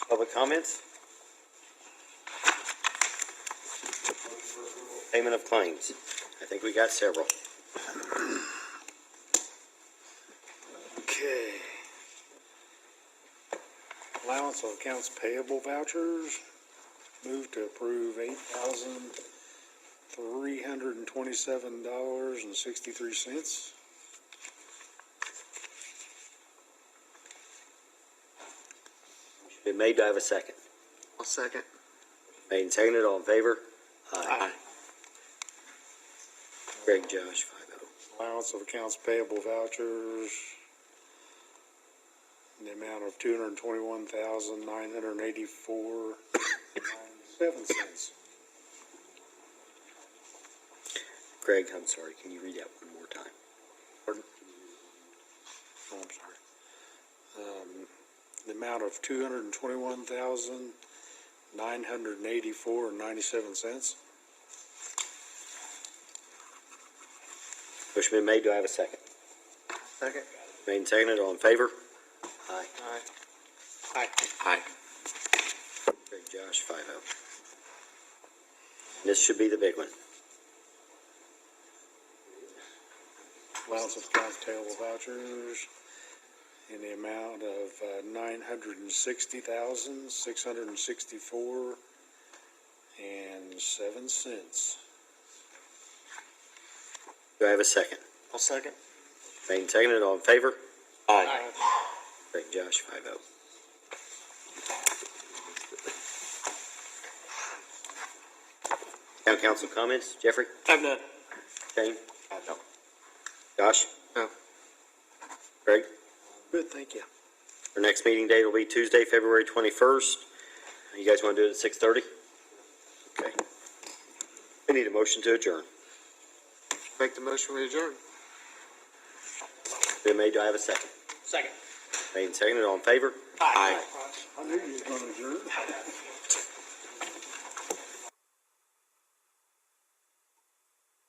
Public comments? Payment of claims. I think we got several. Okay. Allowance of accounts payable vouchers. Move to approve $8,327.63. Been made, do I have a second? I'll second. Made and seconded, all in favor? Aye. Greg, Josh, 5-0. Allowance of accounts payable vouchers in the amount of $221,984.97. Greg, I'm sorry, can you read that one more time? Pardon? Oh, I'm sorry. The amount of $221,984.97. Motion been made, do I have a second? Second. Made and seconded, all in favor? Aye. Aye. Aye. Greg, Josh, 5-0. This should be the big one. Allowance of accounts payable vouchers in the amount of $960,664.07. Do I have a second? I'll second. Made and seconded, all in favor? Aye. Greg, Josh, 5-0. Town council comments, Jeffrey? I've none. Shane? No. Josh? No. Greg? Good, thank you. Our next meeting date will be Tuesday, February 21st. You guys want to do it at 6:30? Okay. We need a motion to adjourn. Make the motion, we adjourn. Been made, do I have a second? Second. Made and seconded, all in favor? Aye. I knew you were going to adjourn.